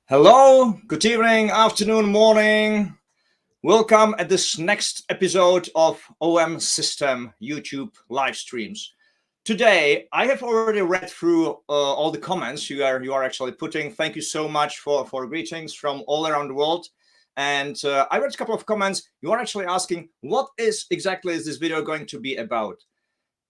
Hello, good evening, afternoon, morning. Welcome at this next episode of OM System YouTube live streams. Today, I have already read through all the comments you are actually putting. Thank you so much for greetings from all around the world. And I read a couple of comments. You are actually asking, what exactly is this video going to be about?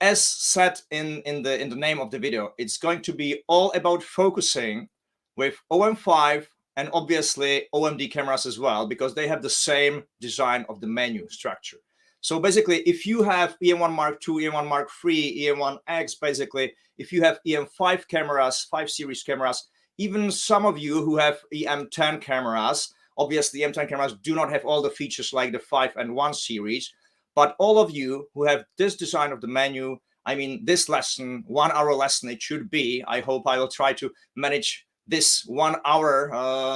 As said in the name of the video, it's going to be all about focusing with OM-5 and obviously OMD cameras as well, because they have the same design of the menu structure. So basically, if you have EM1 Mark II, EM1 Mark III, EM1X, basically, if you have EM5 cameras, 5 series cameras, even some of you who have EM10 cameras, obviously EM10 cameras do not have all the features like the 5 and 1 series, but all of you who have this design of the menu, I mean, this lesson, 1 hour lesson it should be. I hope I will try to manage this 1 hour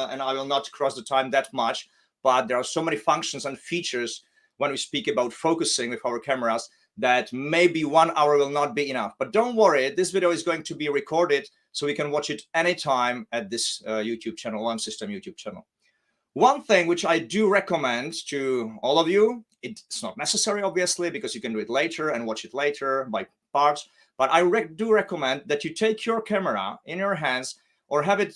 and I will not cross the time that much. But there are so many functions and features when we speak about focusing with our cameras that maybe 1 hour will not be enough. But don't worry, this video is going to be recorded so we can watch it anytime at this YouTube channel, OM System YouTube channel. One thing which I do recommend to all of you, it's not necessary, obviously, because you can do it later and watch it later by parts, but I do recommend that you take your camera in your hands or have it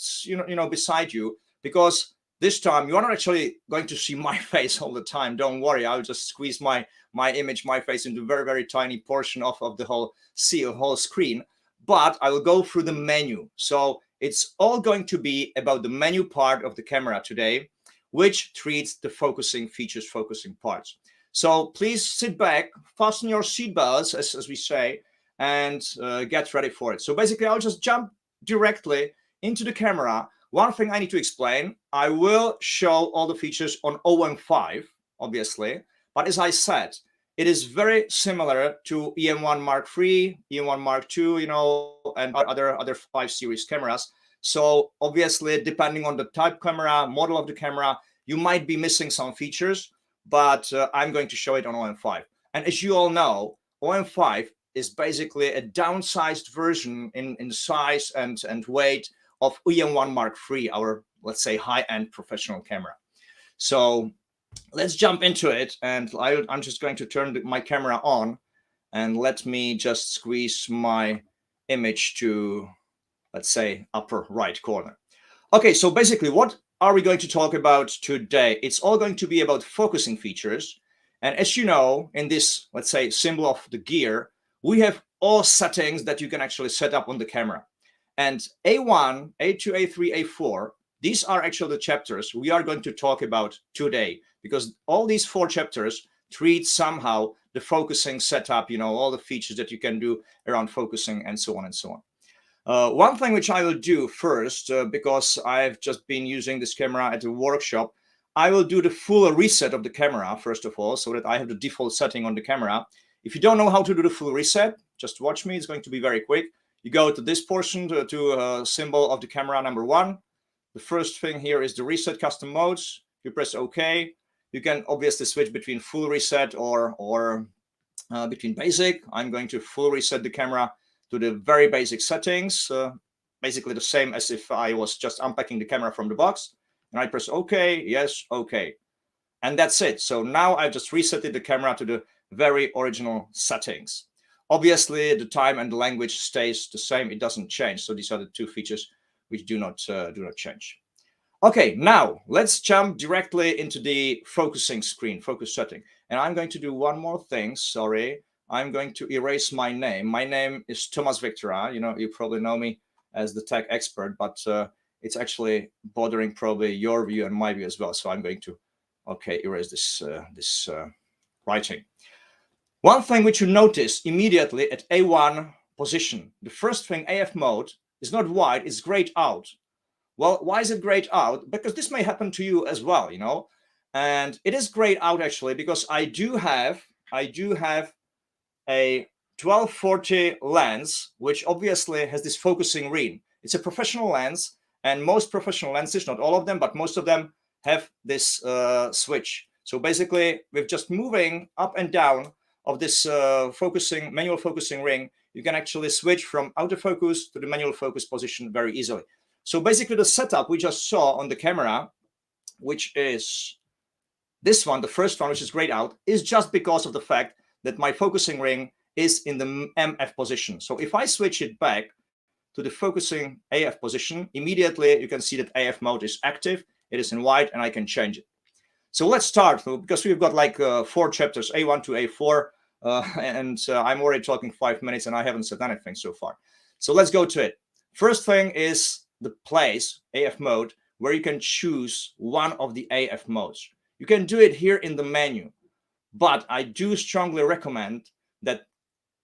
beside you, because this time you are not actually going to see my face all the time. Don't worry, I'll just squeeze my image, my face into a very, very tiny portion of the whole screen, but I will go through the menu. So it's all going to be about the menu part of the camera today, which treats the focusing features, focusing parts. So please sit back, fasten your seatbelts, as we say, and get ready for it. So basically, I'll just jump directly into the camera. One thing I need to explain, I will show all the features on OM-5, obviously, but as I said, it is very similar to EM1 Mark III, EM1 Mark II, and other 5 series cameras. So obviously, depending on the type camera, model of the camera, you might be missing some features, but I'm going to show it on OM-5. And as you all know, OM-5 is basically a downsized version in size and weight of EM1 Mark III, our, let's say, high-end professional camera. So let's jump into it, and I'm just going to turn my camera on, and let me just squeeze my image to, let's say, upper right corner. Okay, so basically, what are we going to talk about today? It's all going to be about focusing features. And as you know, in this, let's say, symbol of the gear, we have all settings that you can actually set up on the camera. And A1, A2, A3, A4, these are actually the chapters we are going to talk about today, because all these 4 chapters treat somehow the focusing setup, all the features that you can do around focusing and so on and so on. One thing which I will do first, because I've just been using this camera at a workshop, I will do the full reset of the camera, first of all, so that I have the default setting on the camera. If you don't know how to do the full reset, just watch me. It's going to be very quick. You go to this portion, to symbol of the camera number 1. The first thing here is the reset custom modes. You press OK. You can obviously switch between full reset or between basic. I'm going to full reset the camera to the very basic settings, basically the same as if I was just unpacking the camera from the box. And I press OK, yes, OK. And that's it. So now I've just resetted the camera to the very original settings. Obviously, the time and the language stays the same. It doesn't change. So these are the 2 features which do not change. Okay, now let's jump directly into the focusing screen, focus setting. And I'm going to do one more thing. Sorry, I'm going to erase my name. My name is Thomas Victora. You probably know me as the tech expert, but it's actually bothering probably your view and my view as well. So I'm going to, erase this writing. One thing which you notice immediately at A1 position, the first thing, AF mode, is not wide, it's grayed out. Well, why is it grayed out? Because this may happen to you as well, and it is grayed out actually because I do have a 1240 lens, which obviously has this focusing ring. It's a professional lens, and most professional lenses, not all of them, but most of them have this switch. So basically, with just moving up and down of this manual focusing ring, you can actually switch from autofocus to the manual focus position very easily. So basically the setup we just saw on the camera, which is this one, the first one, which is grayed out, is just because of the fact that my focusing ring is in the MF position. So if I switch it back to the focusing AF position, immediately you can see that AF mode is active. It is in white and I can change it. So let's start, because we've got like 4 chapters, A1 to A4, and I'm already talking 5 minutes and I haven't said anything so far. So let's go to it. First thing is the place, AF mode, where you can choose one of the AF modes. You can do it here in the menu, but I do strongly recommend that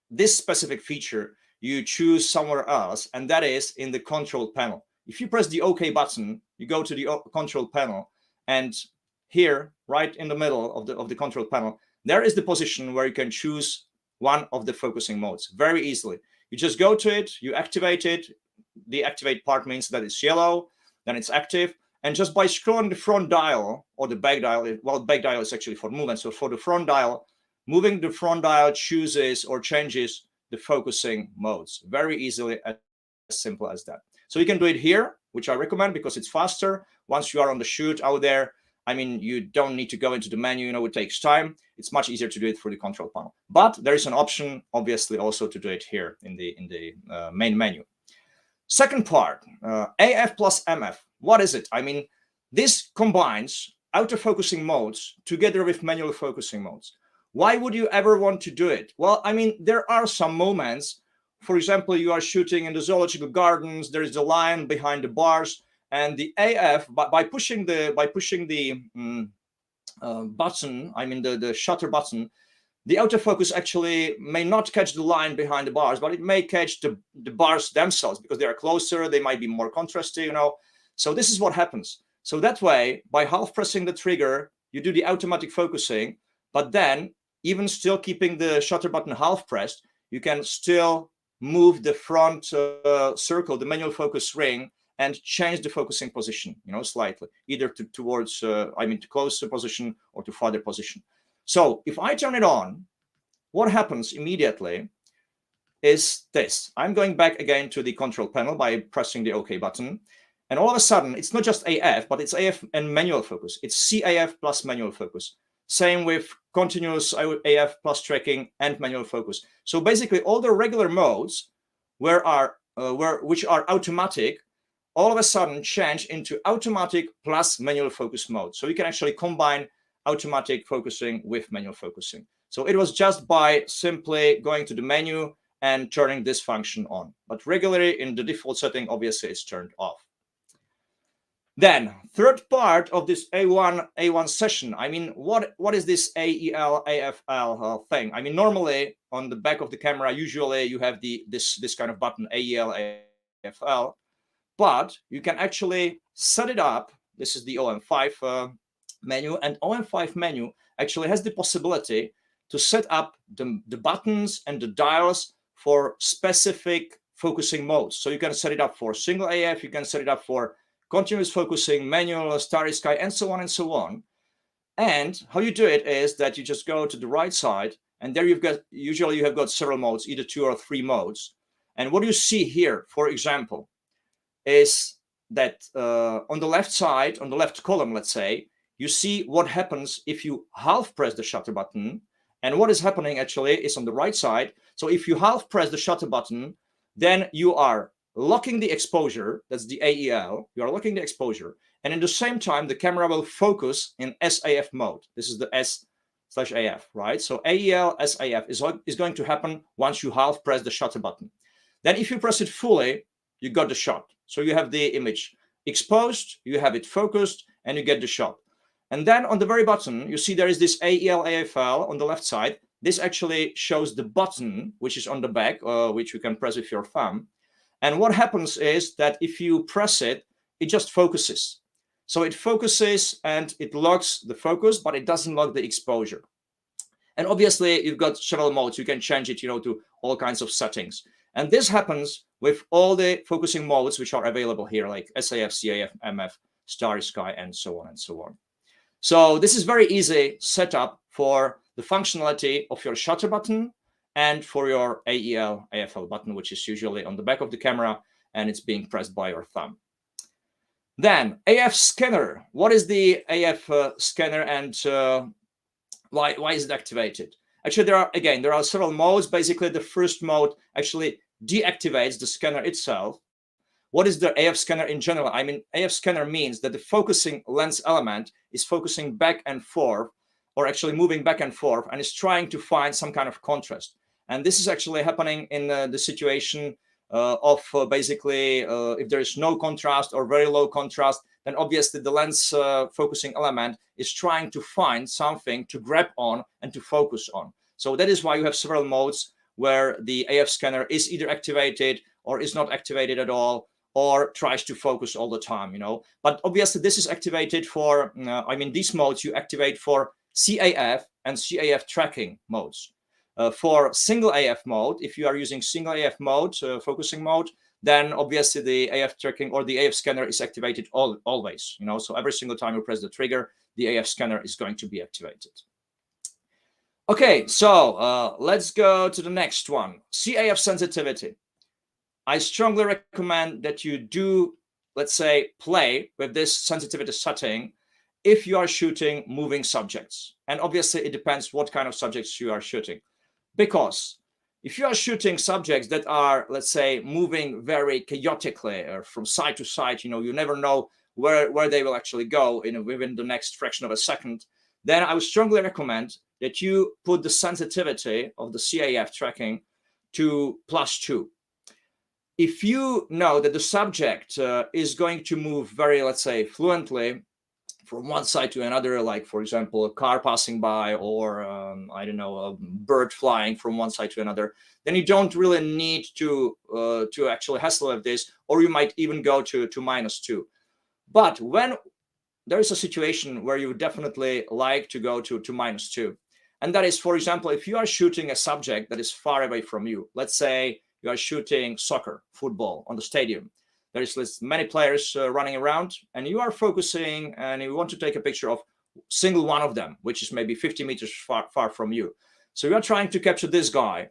this specific feature you choose somewhere else, and that is in the control panel. If you press the OK button, you go to the control panel, and here, right in the middle of the control panel, there is the position where you can choose one of the focusing modes very easily. You just go to it, you activate it. The activate part means that it's yellow, then it's active. And just by scrolling the front dial or the back dial, well, back dial is actually for movement. So for the front dial, moving the front dial chooses or changes the focusing modes very easily, as simple as that. So you can do it here, which I recommend because it's faster. Once you are on the shoot out there, I mean, you don't need to go into the menu, you know, it takes time. It's much easier to do it through the control panel. But there is an option, obviously, also to do it here in the main menu. Second part, AF plus MF. What is it? I mean, this combines autofocusing modes together with manual focusing modes. Why would you ever want to do it? Well, I mean, there are some moments. For example, you are shooting in the zoological gardens. There is a lion behind the bars, and the AF by pushing the button. I mean, the shutter button. The autofocus actually may not catch the line behind the bars, but it may catch the bars themselves because they are closer. They might be more contrasty, you know. So this is what happens. So that way, by half pressing the trigger, you do the automatic focusing, but then even still keeping the shutter button half pressed, you can still move the front circle, the manual focus ring, and change the focusing position, you know, slightly, either towards, to closer position or to farther position. So if I turn it on, what happens immediately is this. I'm going back again to the control panel by pressing the OK button. And all of a sudden, it's not just AF, but it's AF and manual focus. It's CAF plus manual focus. Same with continuous AF plus tracking and manual focus. So basically, all the regular modes which are automatic, all of a sudden change into automatic plus manual focus mode. So you can actually combine automatic focusing with manual focusing. So it was just by simply going to the menu and turning this function on. But regularly in the default setting, obviously it's turned off. Then third part of this A1 session. I mean, what is this AEL, AFL thing? I mean, normally on the back of the camera, usually you have this kind of button, AEL, AFL, but you can actually set it up. This is the OM-5 menu, and OM-5 menu actually has the possibility to set up the buttons and the dials for specific focusing modes. So you can set it up for single AF, you can set it up for continuous focusing, manual, starry sky, and so on and so on. And how you do it is that you just go to the right side, and there usually you have got several modes, either 2 or 3 modes. And what you see here, for example, is that on the left side, on the left column, let's say, you see what happens if you half press the shutter button. And what is happening actually is on the right side. So if you half press the shutter button, then you are locking the exposure. That's the AEL. You are locking the exposure. And at the same time, the camera will focus in SAF mode. This is the S/AF, right? So AEL, SAF is going to happen once you half press the shutter button. Then if you press it fully, you got the shot. So you have the image exposed, you have it focused, and you get the shot. And then on the very bottom, you see there is this AEL, AFL on the left side. This actually shows the button, which is on the back, which you can press with your thumb. And what happens is that if you press it, it just focuses. So it focuses and it locks the focus, but it doesn't lock the exposure. And obviously, you've got several modes. You can change it, to all kinds of settings. And this happens with all the focusing modes which are available here, like SAF, CAF, MF, Starry Sky, and so on and so on. So this is very easy setup for the functionality of your shutter button and for your AEL, AFL button, which is usually on the back of the camera and it's being pressed by your thumb. Then AF scanner. What is the AF scanner, and why is it activated? Actually, there are several modes. Basically, the first mode actually deactivates the scanner itself. What is the AF scanner in general? I mean, AF scanner means that the focusing lens element is focusing back and forth, or actually moving back and forth, and is trying to find some kind of contrast. And this is actually happening in the situation of basically if there is no contrast or very low contrast, then obviously the lens focusing element is trying to find something to grab on and to focus on. So that is why you have several modes where the AF scanner is either activated or is not activated at all, or tries to focus all the time, But obviously this is activated for, these modes you activate for CAF and CAF tracking modes. For single AF mode, if you are using single AF mode, focusing mode, then obviously the AF tracking or the AF scanner is activated always, So every single time you press the trigger, the AF scanner is going to be activated. Okay, so let's go to the next one, CAF sensitivity. I strongly recommend that you do, let's say, play with this sensitivity setting if you are shooting moving subjects. And obviously it depends what kind of subjects you are shooting. Because if you are shooting subjects that are, let's say, moving very chaotically or from side to side, you never know where they will actually go within the next fraction of a second, then I would strongly recommend that you put the sensitivity of the CAF tracking to +2. If you know that the subject is going to move very, let's say, fluently from one side to another, like, for example, a car passing by or, I don't know, a bird flying from one side to another, then you don't really need to actually hassle with this, or you might even go to -2. But when there is a situation where you would definitely like to go to -2, and that is, for example, if you are shooting a subject that is far away from you, let's say you are shooting soccer, football on the stadium. There is many players running around, and you are focusing and you want to take a picture of single one of them, which is maybe 50 meters far from you. So you are trying to capture this guy.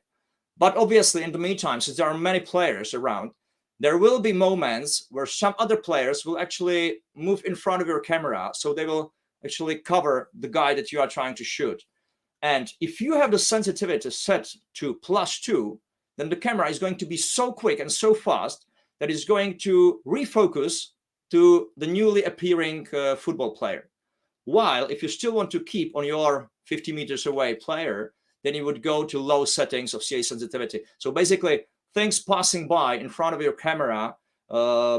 But obviously, in the meantime, since there are many players around, there will be moments where some other players will actually move in front of your camera. So they will actually cover the guy that you are trying to shoot. And if you have the sensitivity set to +2, then the camera is going to be so quick and so fast that it's going to refocus to the newly appearing football player. While if you still want to keep on your 50 meters away player, then you would go to low settings of CA sensitivity. So basically, things passing by in front of your camera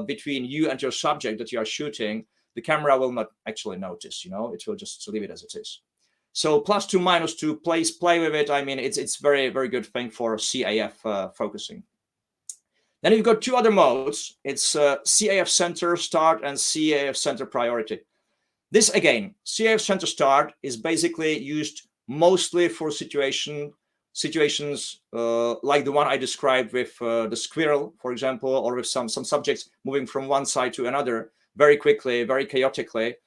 between you and your subject that you are shooting, the camera will not actually notice, it will just leave it as it is. So +2, -2, play with it. I mean, it's very, very good thing for CAF focusing. Then you've got two other modes. It's CAF center start and CAF center priority. This again, CAF center start is basically used mostly for situations like the one I described with the squirrel, for example, or with some subjects moving from one side to another very quickly, very chaotically.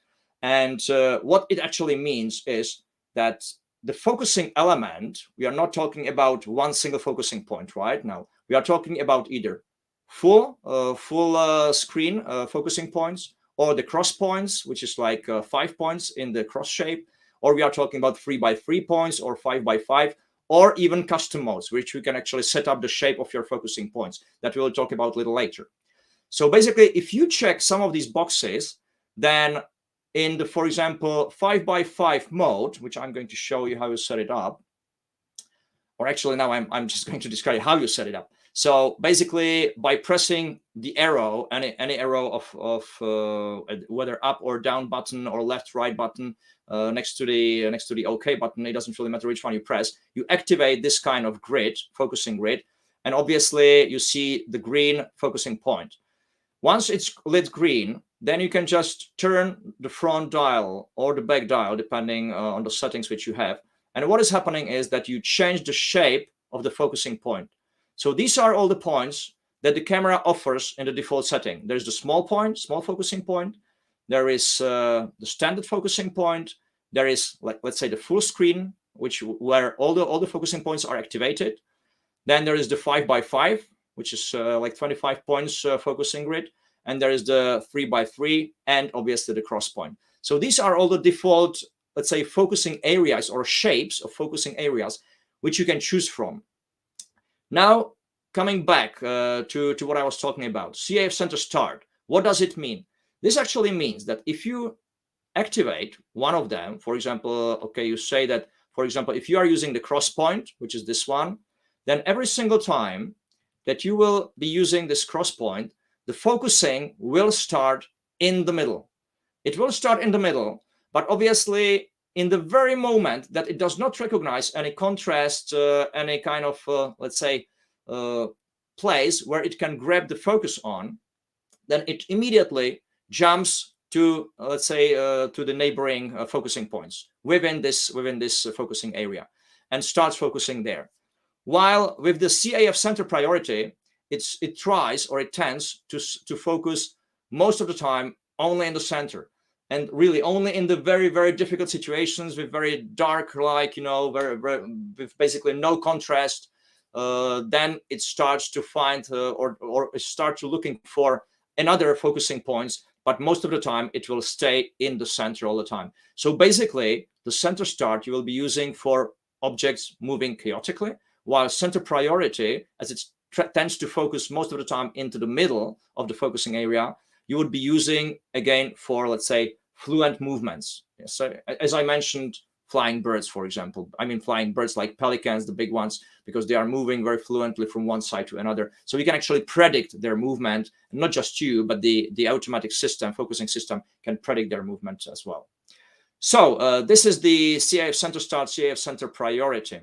And what it actually means is that the focusing element, we are not talking about one single focusing point right now. We are talking about either full screen focusing points, or the cross points, which is like 5 points in the cross shape, or we are talking about 3x3 points or 5x5, or even custom modes, which we can actually set up the shape of your focusing points that we'll talk about a little later. So basically, if you check some of these boxes, then in the, for example, 5x5 mode, which I'm going to show you how you set it up, or actually now I'm just going to describe how you set it up. So basically, by pressing the arrow, any arrow of whether up or down button or left right button next to the OK button, it doesn't really matter which one you press. You activate this kind of grid, focusing grid, and obviously you see the green focusing point. Once it's lit green, then you can just turn the front dial or the back dial, depending on the settings which you have. And what is happening is that you change the shape of the focusing point. So these are all the points that the camera offers in the default setting. There's the small point, small focusing point. There is the standard focusing point. There is, like, let's say, the full screen, where all the focusing points are activated. Then there is the 5x5, which is like 25 points focusing grid. and there is the 3x3, and obviously the cross point. So these are all the default, let's say, focusing areas or shapes of focusing areas which you can choose from. Now, coming back to what I was talking about, CAF center start. What does it mean? This actually means that if you activate one of them, for example, okay, you say that, for example, if you are using the cross point, which is this one, then every single time that you will be using this cross point, the focusing will start in the middle. It will start in the middle, but obviously in the very moment that it does not recognize any contrast, any kind of, let's say, place where it can grab the focus on, then it immediately jumps to, let's say, to the neighboring focusing points within this focusing area and starts focusing there. While with the CAF center priority, it tries or it tends to focus most of the time only in the center, and really only in the very, very difficult situations with very dark, like, you know, with basically no contrast. Then it starts to find or start to looking for another focusing points, but most of the time it will stay in the center all the time. So basically, the center start you will be using for objects moving chaotically, while center priority, as it tends to focus most of the time into the middle of the focusing area, you would be using again for, let's say, fluent movements. So as I mentioned, flying birds, for example. I mean, flying birds like pelicans, the big ones, because they are moving very fluently from one side to another. So we can actually predict their movement. Not just you, but the automatic system, focusing system, can predict their movement as well. So this is the CAF center start, CAF center priority.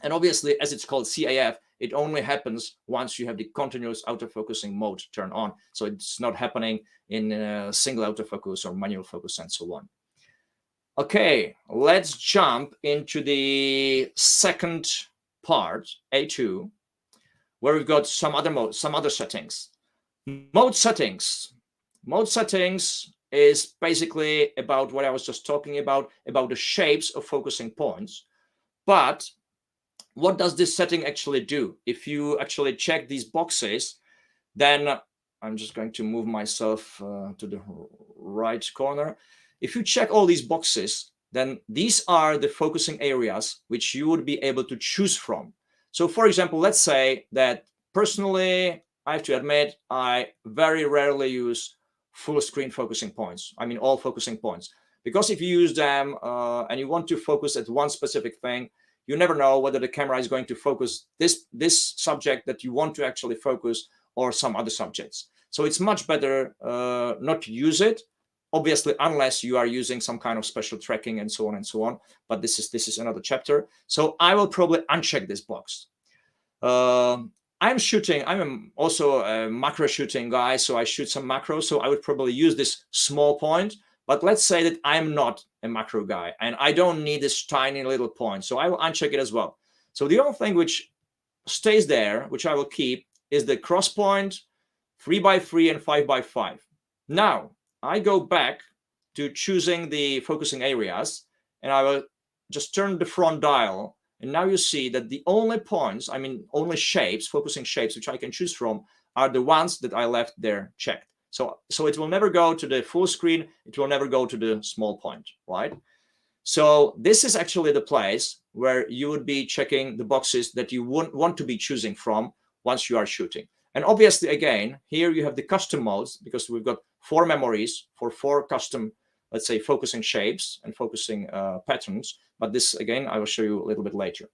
And obviously, as it's called CAF, it only happens once you have the continuous autofocusing mode turned on. So it's not happening in single autofocus or manual focus and so on. Okay, let's jump into the second part, A2, where we've got some other settings. Mode settings. Mode settings is basically about what I was just talking about the shapes of focusing points. But what does this setting actually do? If you actually check these boxes, then I'm just going to move myself to the right corner. If you check all these boxes, then these are the focusing areas which you would be able to choose from. So for example, let's say that personally, I have to admit, I very rarely use full screen focusing points. I mean, all focusing points. Because if you use them and you want to focus at one specific thing, you never know whether the camera is going to focus this subject that you want to actually focus or some other subjects. So it's much better not to use it, obviously, unless you are using some kind of special tracking and so on and so on. But this is another chapter. So I will probably uncheck this box. I'm also a macro shooting guy, so I shoot some macro. So I would probably use this small point. But let's say that I'm not a macro guy and I don't need this tiny little point. So I will uncheck it as well. So the only thing which stays there, which I will keep, is the cross point, 3x3 and 5x5. Now I go back to choosing the focusing areas and I will just turn the front dial. And now you see that the only points, I mean, only shapes, focusing shapes, which I can choose from, are the ones that I left there checked. So it will never go to the full screen. It will never go to the small point, right? So this is actually the place where you would be checking the boxes that you want to be choosing from once you are shooting. And obviously, again, here you have the custom modes because we've got 4 memories for 4 custom, let's say, focusing shapes and focusing patterns. But this, again, I will show you a little bit later.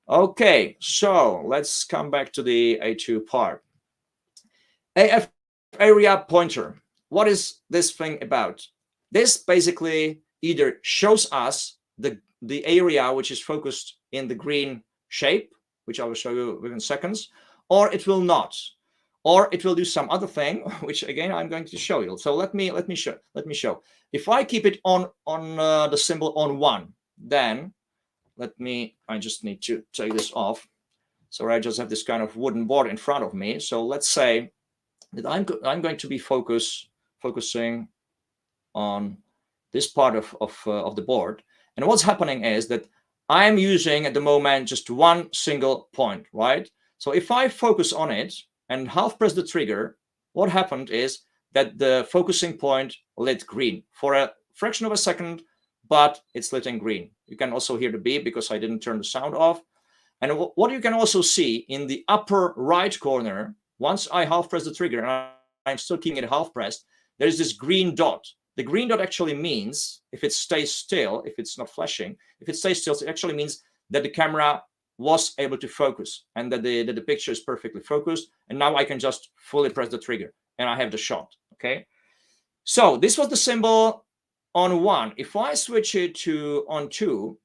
Okay, so let's come back to the A2 part. AF area pointer. What is this thing about? This basically either shows us the area which is focused in the green shape, which I will show you within seconds, or it will not, or it will do some other thing, which again I'm going to show you. So let me show. If I keep it on the symbol on 1, then I just need to take this off. So I just have this kind of wooden board in front of me. So let's say that I'm going to be focusing on this part of the board. And what's happening is that I'm using at the moment just one single point, right? So if I focus on it and half press the trigger, what happened is that the focusing point lit green for a fraction of a second, but it's lit in green. You can also hear the beep because I didn't turn the sound off. And what you can also see in the upper right corner, once I half press the trigger and I'm still keeping it half pressed, there's this green dot. The green dot actually means, if it stays still, if it's not flashing, if it stays still, it actually means that the camera was able to focus and that the picture is perfectly focused. And now I can just fully press the trigger and I have the shot, okay? So this was the symbol on 1. If I switch it to on 2,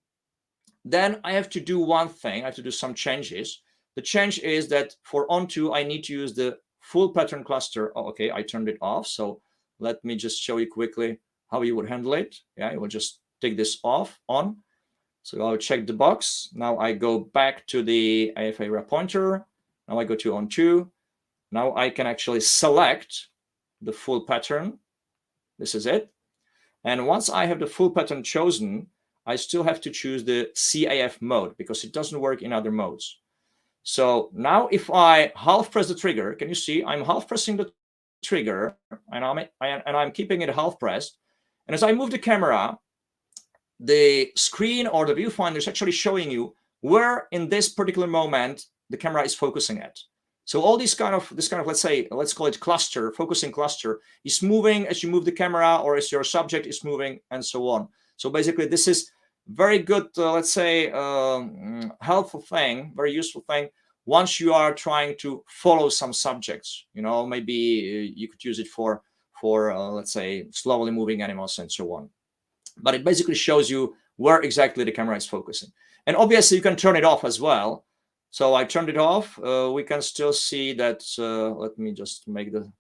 then I have to do one thing. I have to do some changes. The change is that for on 2, I need to use the full pattern cluster. Oh, okay, I turned it off. So let me just show you quickly how you would handle it. Yeah, I will just take this off, on. So I'll check the box. Now I go back to the AF area pointer. Now I go to on 2. Now I can actually select the full pattern. This is it. And once I have the full pattern chosen, I still have to choose the CAF mode because it doesn't work in other modes. So now if I half press the trigger, can you see I'm half pressing the trigger and I'm keeping it half pressed. And as I move the camera, the screen or the viewfinder is actually showing you where in this particular moment the camera is focusing at. So all this kind of let's call it cluster, focusing cluster, is moving as you move the camera or as your subject is moving and so on. So basically this is very good, helpful thing, very useful thing once you are trying to follow some subjects. You know, maybe you could use it for let's say slowly moving animals and so on. But it basically shows you where exactly the camera is focusing. And obviously you can turn it off as well. So I turned it off. We can still see that, let me just make the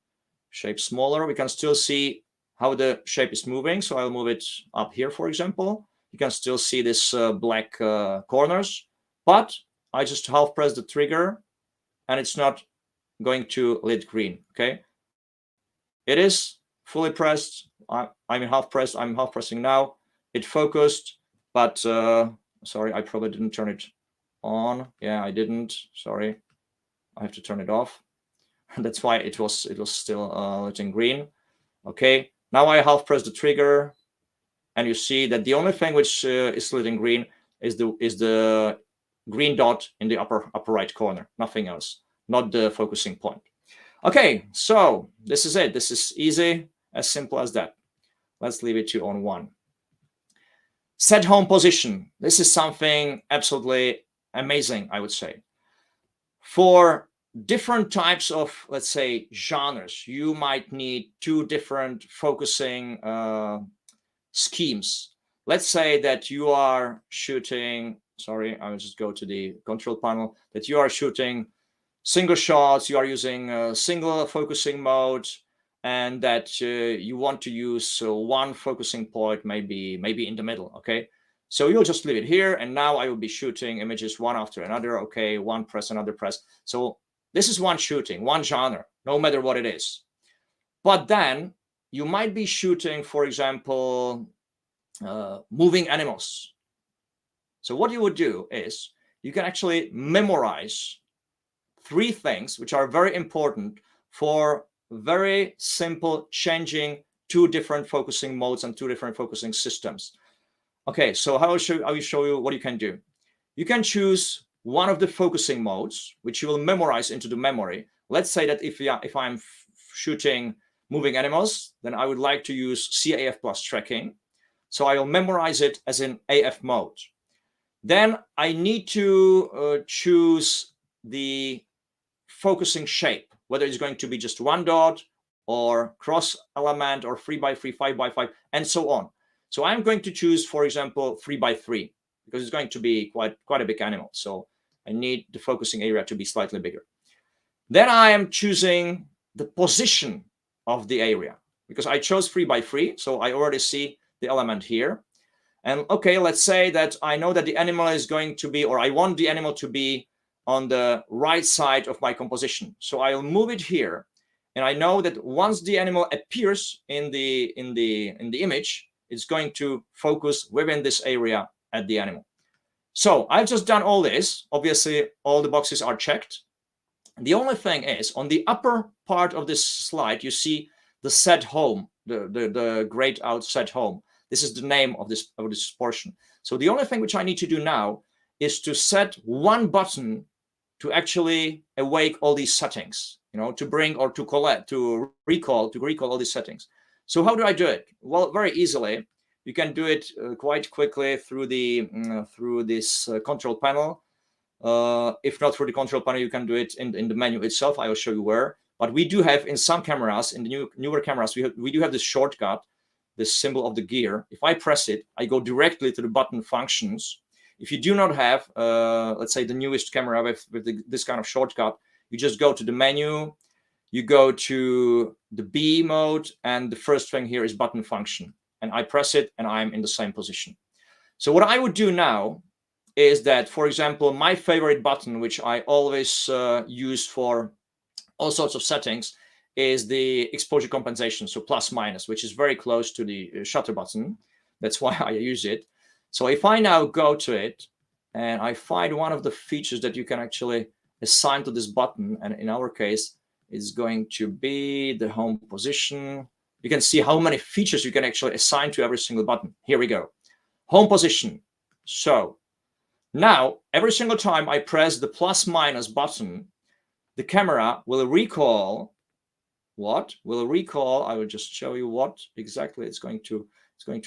shape smaller. We can still see how the shape is moving. So I'll move it up here, for example. You can still see this black corners, but I just half press the trigger and it's not going to lit green, okay? It is fully pressed. I'm half pressed. I'm half pressing now. It focused, but sorry, I probably didn't turn it on. Yeah, I didn't. Sorry, I have to turn it off. That's why it was still lit in green. Okay, now I half press the trigger, and you see that the only thing which is lit in green is the green dot in the upper right corner. Nothing else. Not the focusing point. Okay, so this is it. This is easy, as simple as that. Let's leave it to on 1. Set home position. This is something absolutely amazing, I would say. For different types of, let's say, genres, you might need 2 different focusing schemes. Let's say that you are shooting, sorry, I will just go to the control panel, that you are shooting single shots, you are using a single focusing mode, and that you want to use one focusing point, maybe in the middle, okay? So you'll just leave it here, and now I will be shooting images one after another, okay? One press, another press. So this is one shooting, one genre, no matter what it is. But then you might be shooting, for example, moving animals. So what you would do is you can actually memorize 3 things which are very important for very simple changing 2 different focusing modes and 2 different focusing systems. Okay, so I will show you what you can do. You can choose one of the focusing modes, which you will memorize into the memory. Let's say that if I'm shooting moving animals, then I would like to use CAF plus tracking. So I will memorize it as in AF mode. Then I need to choose the focusing shape, whether it's going to be just 1 dot or cross element or 3x3, 5x5, and so on. So I'm going to choose, for example, 3x3 because it's going to be quite a big animal. So I need the focusing area to be slightly bigger. Then I am choosing the position of the area because I chose 3x3. So I already see the element here. And okay, let's say that I know that the animal is going to be, or I want the animal to be on the right side of my composition. So I'll move it here. And I know that once the animal appears in the image, it's going to focus within this area at the animal. So I've just done all this. Obviously, all the boxes are checked. The only thing is, on the upper part of this slide, you see the set home, the grayed out set home. This is the name of this portion. So the only thing which I need to do now is to set one button to actually awake all these settings, to bring or to collect, to recall all these settings. So how do I do it? Well, very easily. You can do it quite quickly through this control panel. If not through the control panel, you can do it in the menu itself. I will show you where. But we do have in some cameras, in the newer cameras, we do have this shortcut, this symbol of the gear. If I press it, I go directly to the button functions. If you do not have, let's say, the newest camera with this kind of shortcut, you just go to the menu, you go to the B mode, and the first thing here is button function. And I press it, and I'm in the same position. So what I would do now is that, for example, my favorite button, which I always use for all sorts of settings, is the exposure compensation, so plus minus, which is very close to the shutter button. That's why I use it. So if I now go to it and I find one of the features that you can actually assign to this button, and in our case, it's going to be the home position. You can see how many features you can actually assign to every single button. Here we go. Home position. So now, every single time I press the plus minus button, the camera will recall what? Will recall, I will just show you what exactly it's going to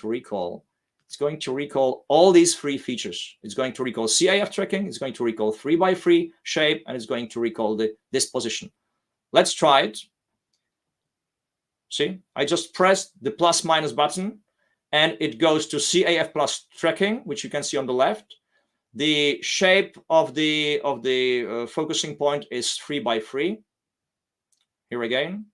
recall. It's going to recall all these three features. It's going to recall CAF tracking, it's going to recall 3x3 shape, and it's going to recall this position. Let's try it. See, I just pressed the plus minus button, and it goes to CAF plus tracking, which you can see on the left. The shape of the focusing point is 3x3. Here again,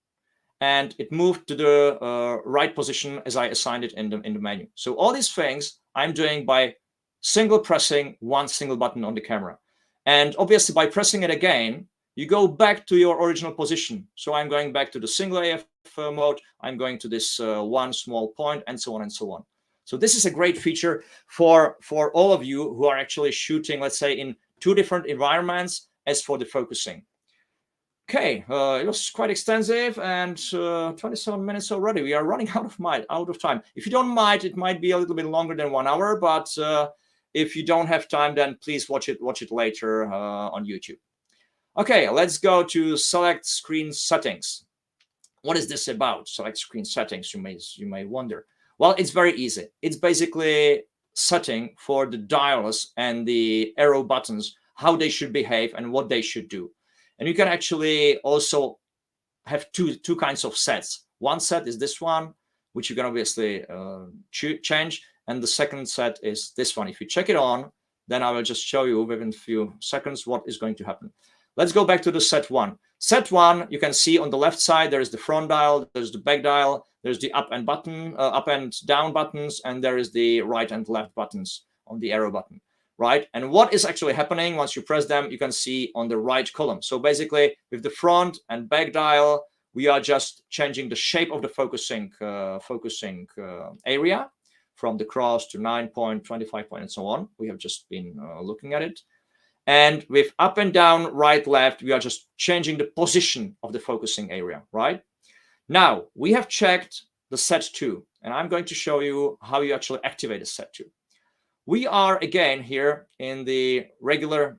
and it moved to the right position as I assigned it in the menu. So all these things I'm doing by single pressing one single button on the camera, and obviously by pressing it again, you go back to your original position. So I'm going back to the single AF mode. I'm going to this one small point, and so on and so on. So this is a great feature for all of you who are actually shooting, let's say, in two different environments as for the focusing. Okay, it was quite extensive, and 27 minutes already. We are running out of time. If you don't mind, it might be a little bit longer than 1 hour, but if you don't have time, then please watch it later on YouTube. Okay, let's go to select screen settings. What is this about? Select screen settings, you may wonder. Well, it's very easy. It's basically setting for the dials and the arrow buttons, how they should behave and what they should do. And you can actually also have two kinds of sets. One set is this one, which you can obviously change. And the second set is this one. If you check it on, then I will just show you within a few seconds what is going to happen. Let's go back to the set one. Set one, you can see on the left side, there is the front dial, there's the back dial, there's the up and down buttons, and there is the right and left buttons on the arrow button, right? And what is actually happening once you press them, you can see on the right column. So basically, with the front and back dial, we are just changing the shape of the focusing area from the cross to 9 point, 25 point, and so on. We have just been looking at it. And with up and down, right, left, we are just changing the position of the focusing area, right? Now, we have checked the set 2, and I'm going to show you how you actually activate a set 2. We are, again, here in the regular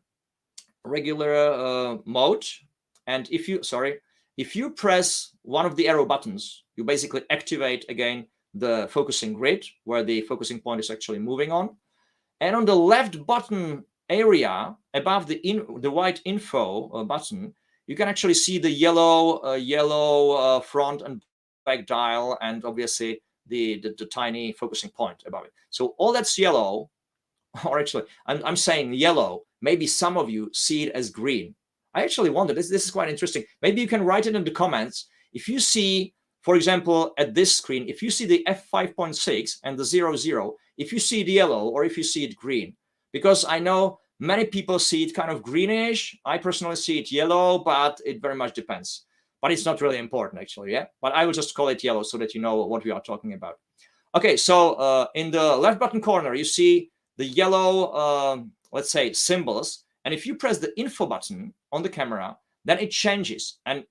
mode. And if you press one of the arrow buttons, you basically activate, again, the focusing grid, where the focusing point is actually moving on. And on the left button area above the white info button, you can actually see the yellow front and back dial, and obviously the tiny focusing point above it. So all that's yellow, or actually I'm saying yellow. Maybe some of you see it as green. I actually wonder, this is quite interesting. Maybe you can write it in the comments. If you see, for example, at this screen, if you see the f5.6 and the 00, if you see it yellow or if you see it green, because I know many people see it kind of greenish. I personally see it yellow, but it very much depends. But it's not really important, actually, yeah? But I will just call it yellow so that you know what we are talking about. Okay, so in the left button corner, you see the yellow, let's say, symbols. And if you press the info button on the camera, then it changes, and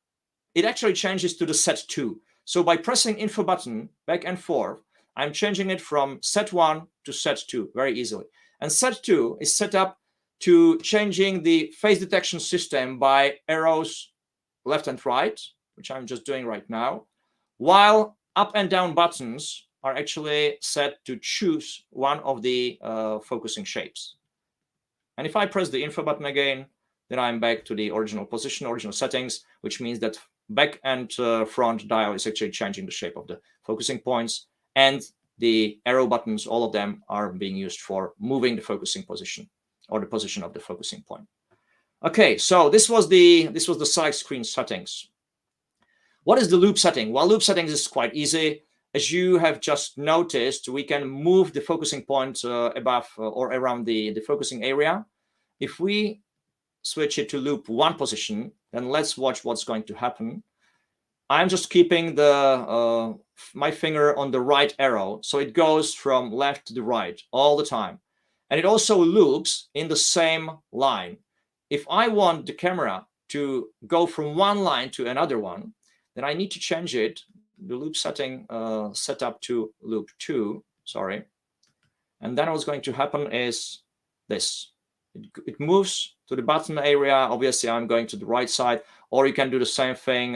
it actually changes to the set 2. So by pressing info button back and forth, I'm changing it from set 1 to set 2 very easily. And set 2 is set up to changing the face detection system by arrows left and right, which I'm just doing right now, while up and down buttons are actually set to choose one of the focusing shapes. And if I press the info button again, then I'm back to the original position, original settings, which means that back and front dial is actually changing the shape of the focusing points, and the arrow buttons, all of them are being used for moving the focusing position or the position of the focusing point. Okay, so this was the side screen settings. What is the loop setting? Well, loop settings is quite easy. As you have just noticed, we can move the focusing point above or around the focusing area. If we switch it to loop 1 position, then let's watch what's going to happen. I'm just keeping the my finger on the right arrow, so it goes from left to the right all the time. And it also loops in the same line. If I want the camera to go from one line to another one, then I need to change it, the loop setting set up to loop 2, sorry. And then what's going to happen is this. It moves to the button area. Obviously, I'm going to the right side, or you can do the same thing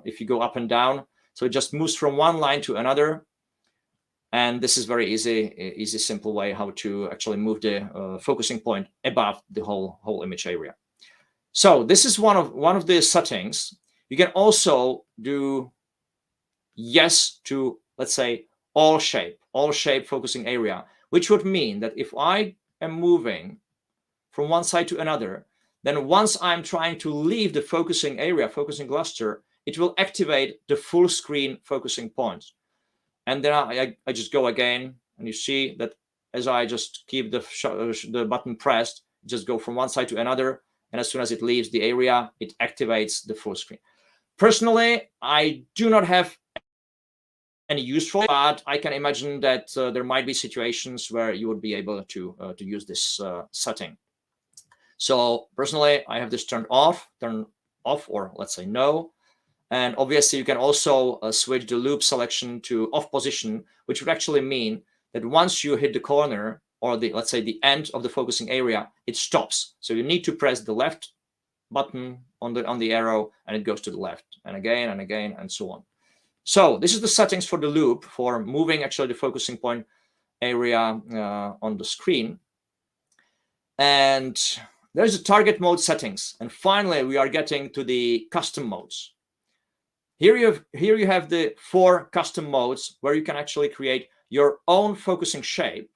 if you go up and down. So it just moves from one line to another. And this is very easy, simple way how to actually move the focusing point above the whole image area. So this is one of the settings. You can also do yes to, let's say, all shape focusing area, which would mean that if I am moving from one side to another, then once I'm trying to leave the focusing area, focusing cluster, it will activate the full screen focusing points. And then I just go again, and you see that as I just keep the button pressed, just go from one side to another, and as soon as it leaves the area, it activates the full screen. Personally, I do not have any use for it, but I can imagine that there might be situations where you would be able to use this setting. So personally, I have this turned off, or let's say no. And obviously, you can also switch the loop selection to off position, which would actually mean that once you hit the corner or let's say the end of the focusing area, it stops. So you need to press the left button on the arrow, and it goes to the left, and again and again, and so on. So this is the settings for the loop for moving actually the focusing point area on the screen. And there's the target mode settings. And finally, we are getting to the custom modes. Here you have the 4 custom modes where you can actually create your own focusing shape.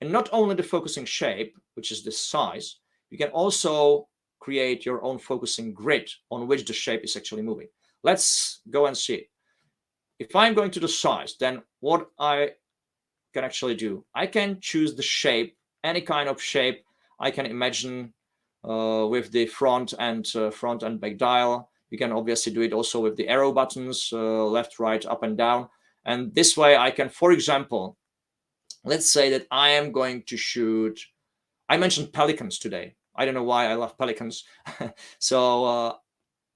And not only the focusing shape, which is this size, you can also create your own focusing grid on which the shape is actually moving. Let's go and see. If I'm going to the size, then what I can actually do, I can choose the shape, any kind of shape I can imagine with the front and back dial. You can obviously do it also with the arrow buttons, left, right, up and down. And this way I can, for example, let's say that I am going to shoot, I mentioned pelicans today. I don't know why I love pelicans. So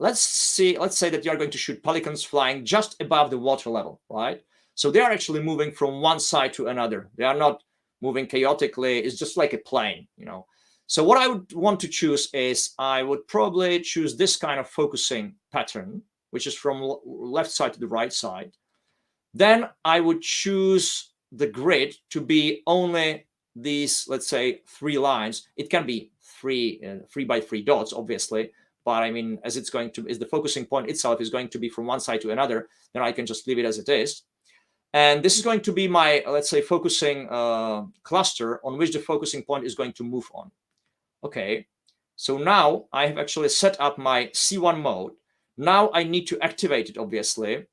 let's say that you are going to shoot pelicans flying just above the water level, right? So they are actually moving from one side to another. They are not moving chaotically. It's just like a plane, you know. So what I would want to choose is I would probably choose this kind of focusing pattern, which is from left side to the right side. Then I would choose the grid to be only these, let's say, 3 lines. It can be 3 by 3 dots, obviously. But I mean, as the focusing point itself is going to be from one side to another, then I can just leave it as it is. And this is going to be my, let's say, focusing cluster on which the focusing point is going to move on. Okay, so now I have actually set up my C1 mode. Now I need to activate it, obviously.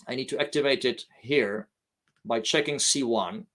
I need to activate it here by checking C1.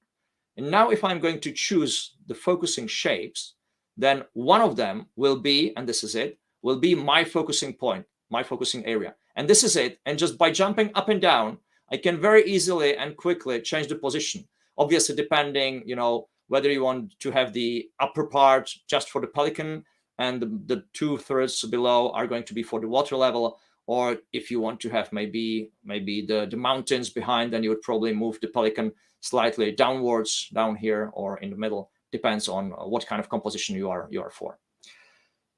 And now if I'm going to choose the focusing shapes, then one of them will be, and this is it, will be my focusing point, my focusing area. And this is it. And just by jumping up and down, I can very easily and quickly change the position. Obviously, depending, you know, whether you want to have the upper part just for the pelican and the 2/3 below are going to be for the water level. Or if you want to have maybe the mountains behind, then you would probably move the pelican slightly downwards, down here or in the middle. Depends on what kind of composition you are for.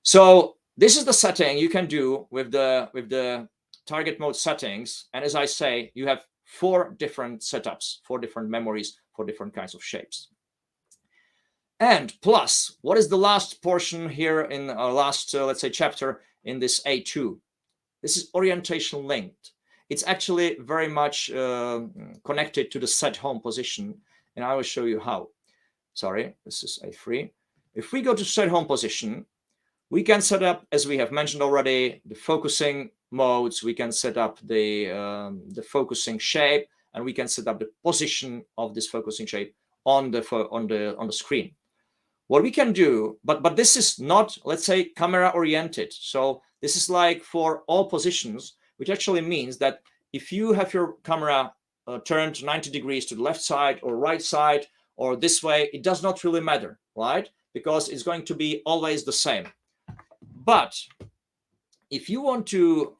So this is the setting you can do with the target mode settings. And as I say, you have 4 different setups, 4 different memories for different kinds of shapes. And plus, what is the last portion here in our last, let's say, chapter in this A2? This is orientation linked. It's actually very much connected to the set home position, and I will show you how. Sorry, this is A3. If we go to set home position, we can set up, as we have mentioned already, the focusing modes. We can set up the focusing shape, and we can set up the position of this focusing shape on the screen. What we can do, but this is not, let's say, camera oriented. So this is like for all positions, which actually means that if you have your camera turned 90 degrees to the left side or right side or this way, it does not really matter, right? Because it's going to be always the same. But if you want to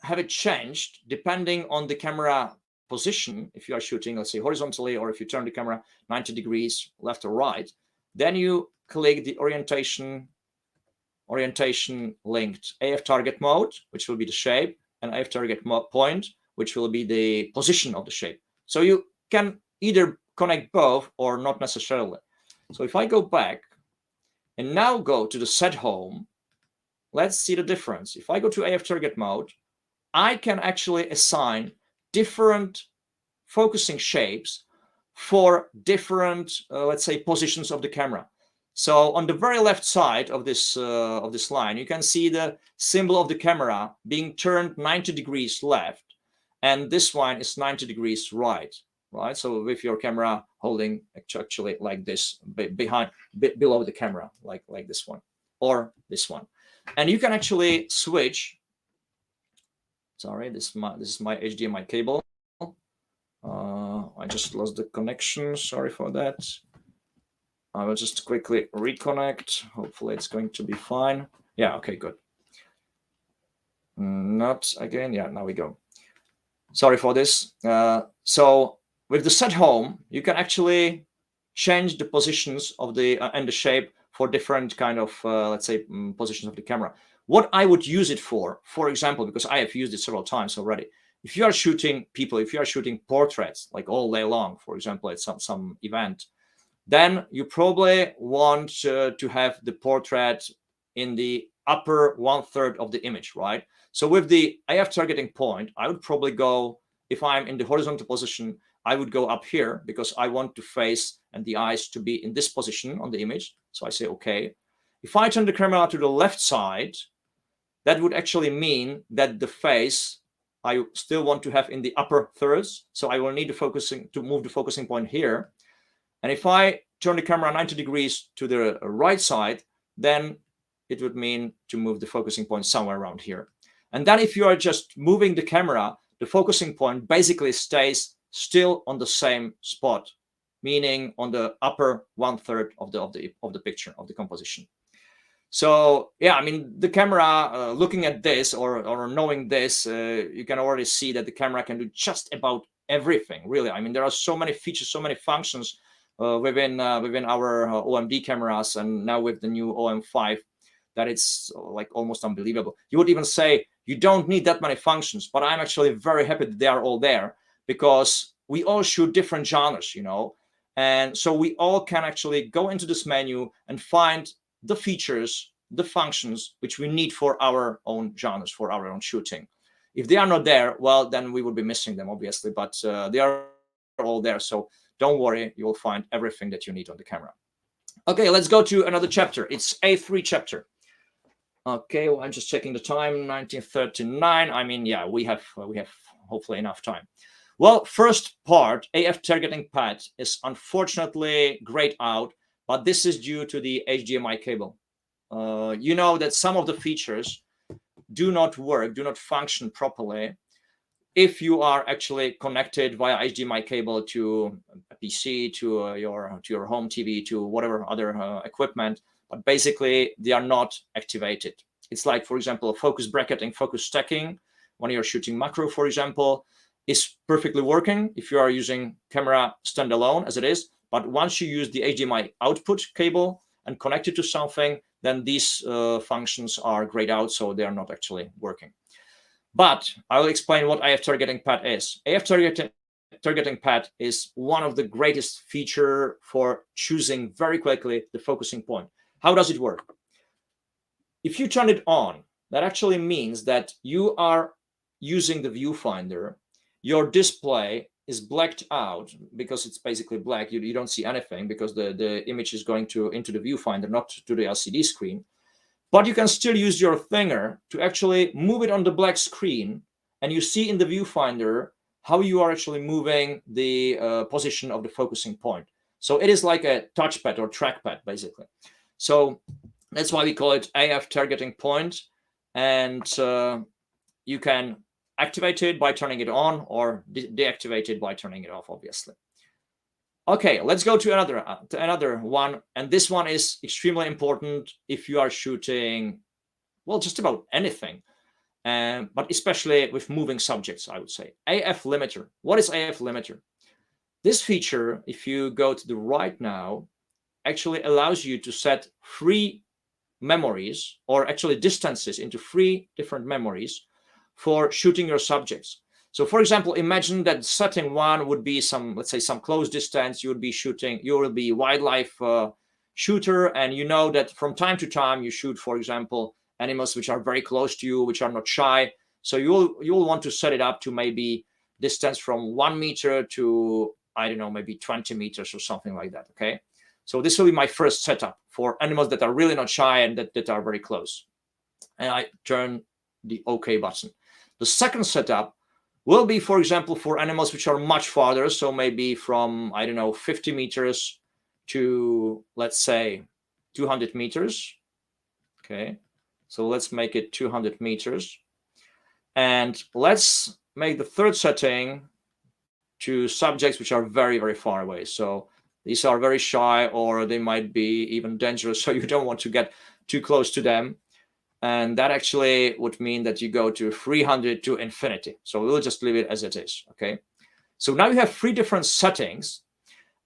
have it changed depending on the camera position, if you are shooting, let's say, horizontally, or if you turn the camera 90 degrees left or right, then you click the orientation linked AF target mode, which will be the shape, and AF target point, which will be the position of the shape. So you can either connect both or not necessarily. So if I go back and now go to the set home, let's see the difference. If I go to AF target mode, I can actually assign different focusing shapes for different, let's say, positions of the camera. So on the very left side of this line, you can see the symbol of the camera being turned 90 degrees left, and this one is 90 degrees right. So with your camera holding actually like this, below the camera, like this one or this one, and you can actually switch. Sorry, this is my HDMI cable. I just lost the connection. Sorry for that. I will just quickly reconnect. Hopefully it's going to be fine. Yeah, okay, good. Not again. Yeah, now we go. Sorry for this. So with the set home, you can actually change the positions of the and the shape for different kind of, let's say, positions of the camera. What I would use it for example, because I have used it several times already, if you are shooting people, if you are shooting portraits like all day long, for example, at some event, then you probably want to have the portrait in the upper 1/3 of the image, right? So with the AF targeting point, I would probably go, if I'm in the horizontal position, I would go up here because I want to face and the eyes to be in this position on the image. So I say, okay. If I turn the camera to the left side, that would actually mean that the face I still want to have in the upper thirds. So I will need to move the focusing point here. And if I turn the camera 90 degrees to the right side, then it would mean to move the focusing point somewhere around here. And then if you are just moving the camera, the focusing point basically stays still on the same spot, meaning on the upper 1/3 of the picture, of the composition. So yeah, I mean, the camera, looking at this or knowing this, you can already see that the camera can do just about everything, really. I mean, there are so many features, so many functions within our OMD cameras, and now with the new OM-5, that it's like almost unbelievable. You would even say you don't need that many functions, but I'm actually very happy that they are all there, because we all shoot different genres, you know, and so we all can actually go into this menu and find the features, the functions which we need for our own genres, for our own shooting. If they are not there, well, then we would be missing them, obviously, but they are all there. So don't worry, you will find everything that you need on the camera. Okay, let's go to another chapter. It's A3 chapter. Okay, well, I'm just checking the time, 1939. I mean, yeah, we have hopefully enough time. Well, first part, AF targeting pad, is unfortunately grayed out, but this is due to the HDMI cable. You know that some of the features do not work, do not function properly if you are actually connected via HDMI cable to a PC, to your home TV, to whatever other equipment, but basically they are not activated. It's like, for example, focus bracketing, focus stacking, when you're shooting macro, for example, is perfectly working if you are using camera standalone as it is. But once you use the HDMI output cable and connect it to something, then these functions are grayed out, so they are not actually working. But I will explain what AF targeting pad is. AF targeting pad is one of the greatest feature for choosing very quickly the focusing point. How does it work? If you turn it on, that actually means that you are using the viewfinder. Your display is blacked out because it's basically black. You don't see anything because the image is going into the viewfinder, not to the LCD screen. But you can still use your finger to actually move it on the black screen, and you see in the viewfinder how you are actually moving the position of the focusing point. So it is like a touchpad or trackpad, basically. So that's why we call it AF targeting point, and you can activate it by turning it on or deactivate it by turning it off, obviously. Okay, let's go to another one, and this one is extremely important if you are shooting, well, just about anything, but especially with moving subjects, I would say. AF limiter. What is AF limiter? This feature, if you go to the right now, actually allows you to set 3 memories, or actually distances, into 3 different memories for shooting your subjects. So for example, imagine that setting 1 would be some, let's say, some close distance. You would be shooting, you will be wildlife shooter, and you know that from time to time you shoot, for example, animals which are very close to you, which are not shy. So you'll want to set it up to maybe distance from 1 meter to, I don't know, maybe 20 meters or something like that. Okay. So this will be my first setup for animals that are really not shy and that are very close. And I turn the OK button. The second setup will be, for example, for animals which are much farther. So maybe from, I don't know, 50 meters to, let's say, 200 meters. Okay. So let's make it 200 meters. And let's make the third setting to subjects which are very, very far away. So these are very shy, or they might be even dangerous. So you don't want to get too close to them. And that actually would mean that you go to 300 to infinity. So we'll just leave it as it is. Okay. So now you have 3 different settings.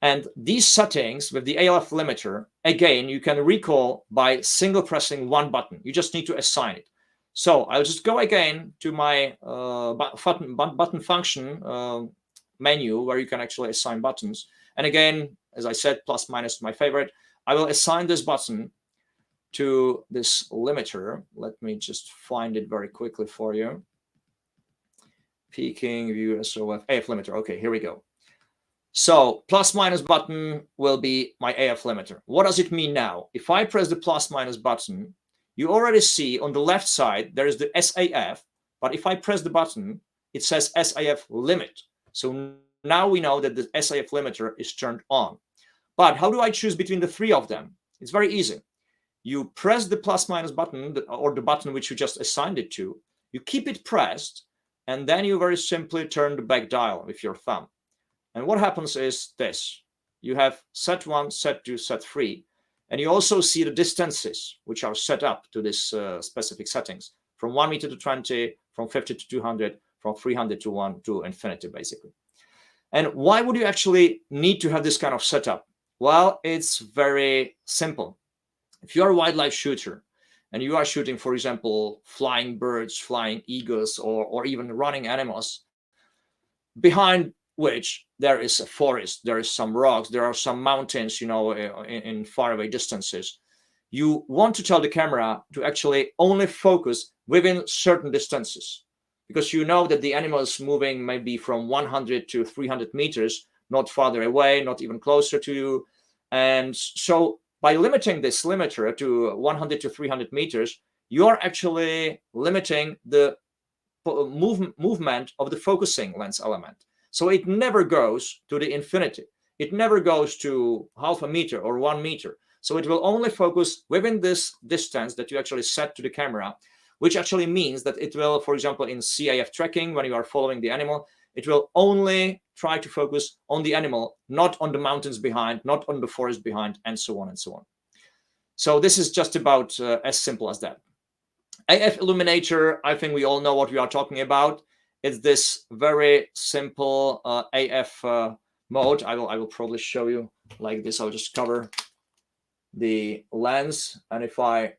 And these settings with the AF limiter, again, you can recall by single pressing 1 button. You just need to assign it. So I'll just go again to my button function menu, where you can actually assign buttons. And again, as I said, plus minus my favorite. I will assign this button to this limiter. Let me just find it very quickly for you. Peaking view SOF AF limiter. Okay, here we go. So plus minus button will be my AF limiter. What does it mean now? If I press the plus minus button, you already see on the left side there is the SAF, but if I press the button, it says SAF limit. So now we know that the SAF limiter is turned on. But how do I choose between the 3 of them? It's very easy. You press the plus minus button, or the button which you just assigned it to, you keep it pressed, and then you very simply turn the back dial with your thumb. And what happens is this. You have set 1, set 2, set 3, and you also see the distances which are set up to this specific settings, from 1 meter to 20, from 50 to 200, from 300 to 1 to infinity, basically. And why would you actually need to have this kind of setup? Well, it's very simple. If you're a wildlife shooter and you are shooting, for example, flying birds, flying eagles, or even running animals, behind which there is a forest, there is some rocks, there are some mountains, you know, in faraway distances, you want to tell the camera to actually only focus within certain distances, because you know that the animal is moving maybe from 100 to 300 meters, not farther away, not even closer to you. And so by limiting this limiter to 100 to 300 meters, you are actually limiting the movement of the focusing lens element. So it never goes to the infinity. It never goes to half a meter or 1 meter. So it will only focus within this distance that you actually set to the camera, which actually means that it will, for example, in CAF tracking, when you are following the animal, it will only try to focus on the animal, not on the mountains behind, not on the forest behind, and so on and so on. So this is just about as simple as that. AF illuminator, I think we all know what we are talking about. It's this very simple AF mode. I will probably show you like this. I'll just cover the lens, and if I'll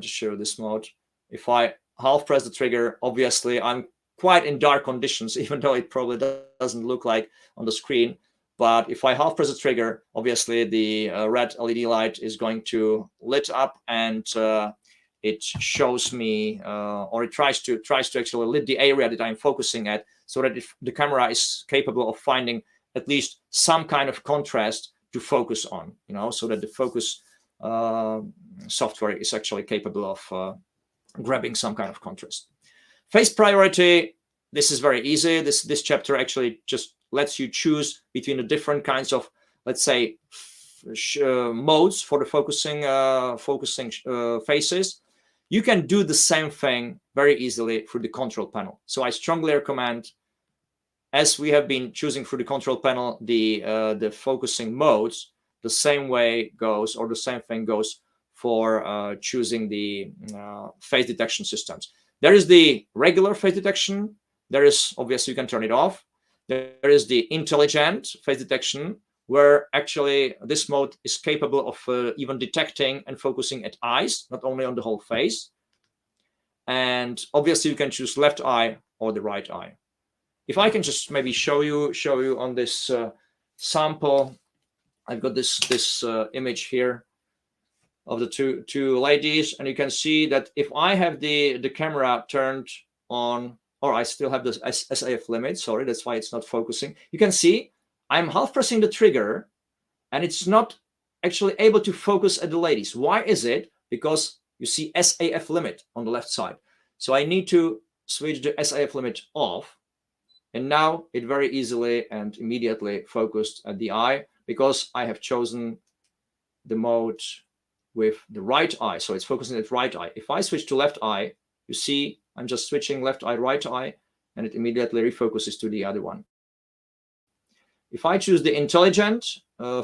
just show you this mode. If I half press the trigger, obviously I'm quite in dark conditions, even though it probably doesn't look like on the screen. But if I half press the trigger, obviously the red LED light is going to lit up, and it shows me, or it tries to actually lit the area that I'm focusing at, so that if the camera is capable of finding at least some kind of contrast to focus on, so that the focus software is actually capable of grabbing some kind of contrast. Phase priority, this is very easy. This chapter actually just lets you choose between the different kinds of, let's say, modes for the focusing phases. You can do the same thing very easily through the control panel. So I strongly recommend, as we have been choosing through the control panel, the focusing modes, the same way goes, or the same thing goes for choosing the phase detection systems. There is the regular phase detection. There is, obviously, you can turn it off. There is the intelligent phase detection, where actually this mode is capable of even detecting and focusing at eyes, not only on the whole face. And obviously, you can choose left eye or the right eye. If I can just maybe show you on this sample, I've got this image here of the two ladies, and you can see that if I have the camera turned on, or I still have this SAF limit, sorry, that's why it's not focusing. You can see I'm half pressing the trigger, and it's not actually able to focus at the ladies. Why is it? Because you see SAF limit on the left side. So I need to switch the SAF limit off, and now it very easily and immediately focused at the eye, because I have chosen the mode with the right eye. So it's focusing at right eye. If I switch to left eye, you see I'm just switching left eye, right eye, and it immediately refocuses to the other one. If I choose the intelligent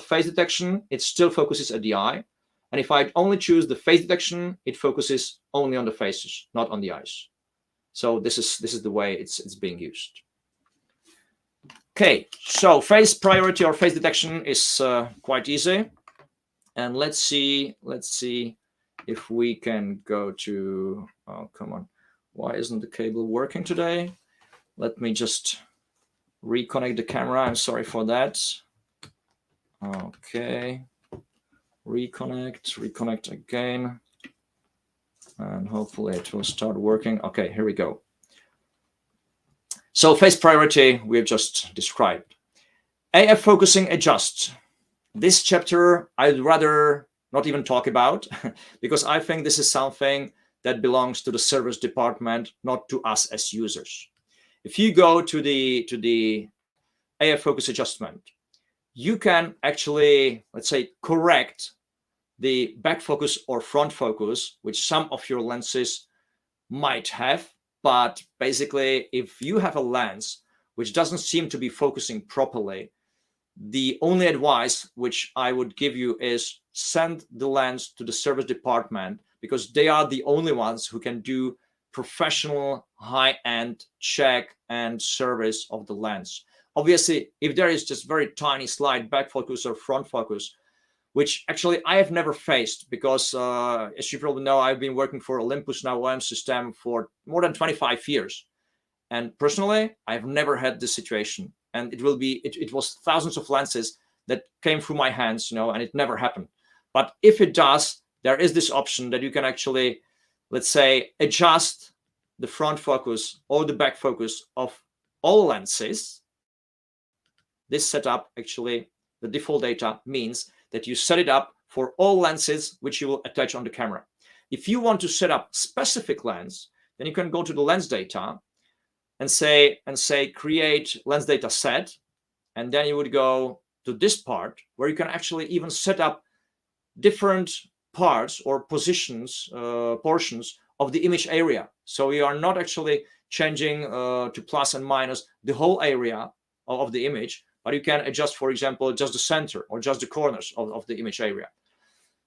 phase detection, it still focuses at the eye. And if I only choose the phase detection, it focuses only on the faces, not on the eyes. So this is the way it's being used. Okay, so phase priority or phase detection is quite easy. And let's see if we can go to, oh, come on. Why isn't the cable working today? Let me just reconnect the camera. I'm sorry for that. Okay. Reconnect again. And hopefully it will start working. Okay, here we go. So phase priority we've just described. AF focusing adjust. This chapter I'd rather not even talk about, because I think this is something that belongs to the service department, not to us as users. If you go to the AF focus adjustment, you can actually, let's say, correct the back focus or front focus, which some of your lenses might have. But basically, if you have a lens which doesn't seem to be focusing properly, the only advice which I would give you is send the lens to the service department, because they are the only ones who can do professional high-end check and service of the lens. Obviously, if there is just very tiny slight back focus or front focus, which actually I have never faced, because as you probably know, I've been working for Olympus, now OM system, for more than 25 years. And personally, I've never had this situation. And it was thousands of lenses that came through my hands, and it never happened. But if it does, there is this option that you can actually, let's say, adjust the front focus or the back focus of all lenses. This setup, actually, the default data means that you set it up for all lenses which you will attach on the camera. If you want to set up specific lens, then you can go to the lens data and say create lens data set, and then you would go to this part where you can actually even set up different parts or portions of the image area. So you are not actually changing to plus and minus the whole area of the image, but you can adjust, for example, just the center or just the corners of the image area.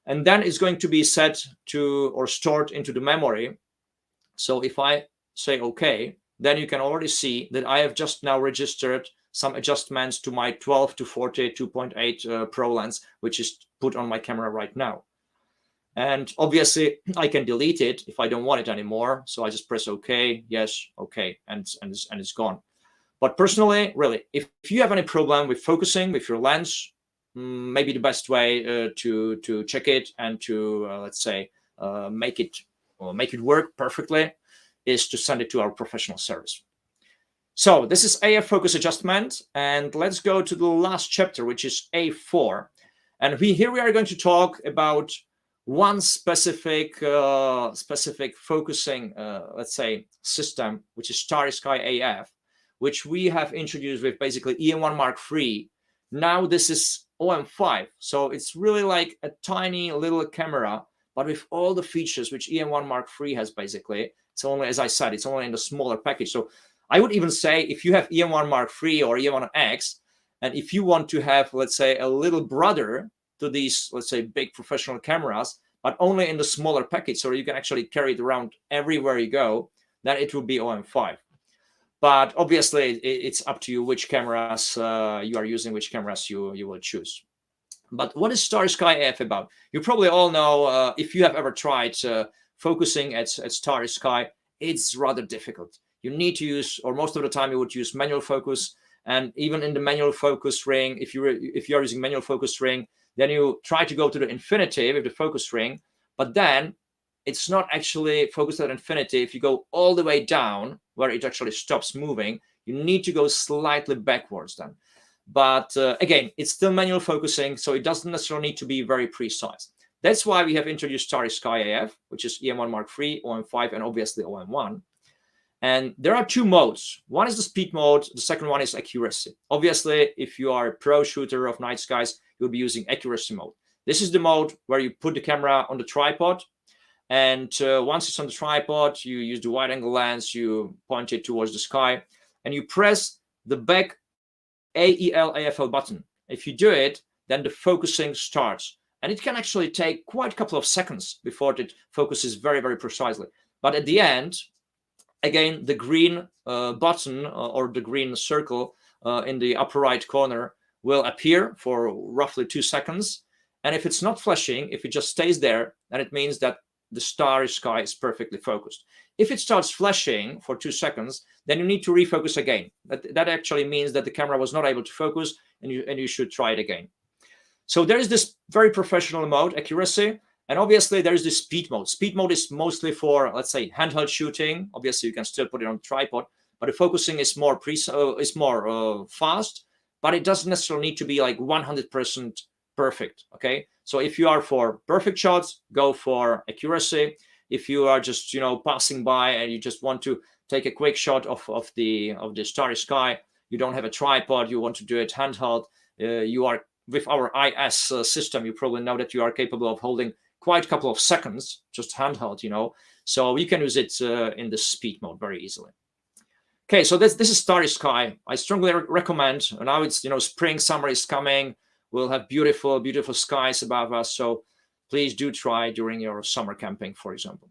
And then it's going to be set to or stored into the memory. So if I say OK, then you can already see that I have just now registered some adjustments to my 12 to 40 2.8 Pro lens, which is put on my camera right now. And obviously, I can delete it if I don't want it anymore. So I just press OK, yes, OK, and it's gone. But personally, really, if you have any problem with focusing with your lens, maybe the best way to check it and to let's say make it work perfectly is to send it to our professional service. So this is AF focus adjustment, and let's go to the last chapter, which is A4. And here we are going to talk about one specific focusing, let's say, system, which is Starry Sky AF, which we have introduced with basically EM1 Mark III. Now this is OM-5, so it's really like a tiny little camera, but with all the features which EM1 Mark III has. Basically, it's only, as I said, it's only in the smaller package. So I would even say if you have EM1 Mark III or EM1X, and if you want to have, let's say, a little brother to these, let's say, big professional cameras, but only in the smaller package, so you can actually carry it around everywhere you go, then it will be OM-5. But obviously, it's up to you which cameras you are using, which cameras you will choose. But what is Starry Sky AF about? You probably all know, if you have ever tried focusing at Starry Sky, it's rather difficult. You need to use, or most of the time you would use manual focus. And even in the manual focus ring, if you're using manual focus ring, then you try to go to the infinity with the focus ring, but then it's not actually focused at infinity. If you go all the way down where it actually stops moving, you need to go slightly backwards then. But again, it's still manual focusing, so it doesn't necessarily need to be very precise. That's why we have introduced Starry Sky AF, which is EM1 Mark III, OM-5, and obviously OM-1. And there are two modes. One is the speed mode. The second one is accuracy. Obviously, if you are a pro shooter of night skies, you'll be using accuracy mode. This is the mode where you put the camera on the tripod. And once it's on the tripod, you use the wide angle lens, you point it towards the sky, and you press the back AEL AFL button. If you do it, then the focusing starts. And it can actually take quite a couple of seconds before it focuses very, very precisely. But at the end, again, the green button or the green circle in the upper right corner will appear for roughly 2 seconds. And if it's not flashing, if it just stays there, then it means that the Starry Sky is perfectly focused. If it starts flashing for 2 seconds, then you need to refocus again. That actually means that the camera was not able to focus, and you should try it again. So there is this very professional mode, accuracy, and obviously there is this speed mode. Speed mode is mostly for, let's say, handheld shooting. Obviously, you can still put it on a tripod, but the focusing is more fast, but it doesn't necessarily need to be like 100% perfect. Okay, so if you are for perfect shots, go for accuracy. If you are just passing by and you just want to take a quick shot of the Starry Sky, you don't have a tripod, you want to do it handheld, you are with our IS system, you probably know that you are capable of holding quite a couple of seconds, just handheld, so you can use it in the speed mode very easily. Okay, so this is Starry Sky. I strongly recommend. Now it's spring, summer is coming. We'll have beautiful, beautiful skies above us. So please do try during your summer camping, for example.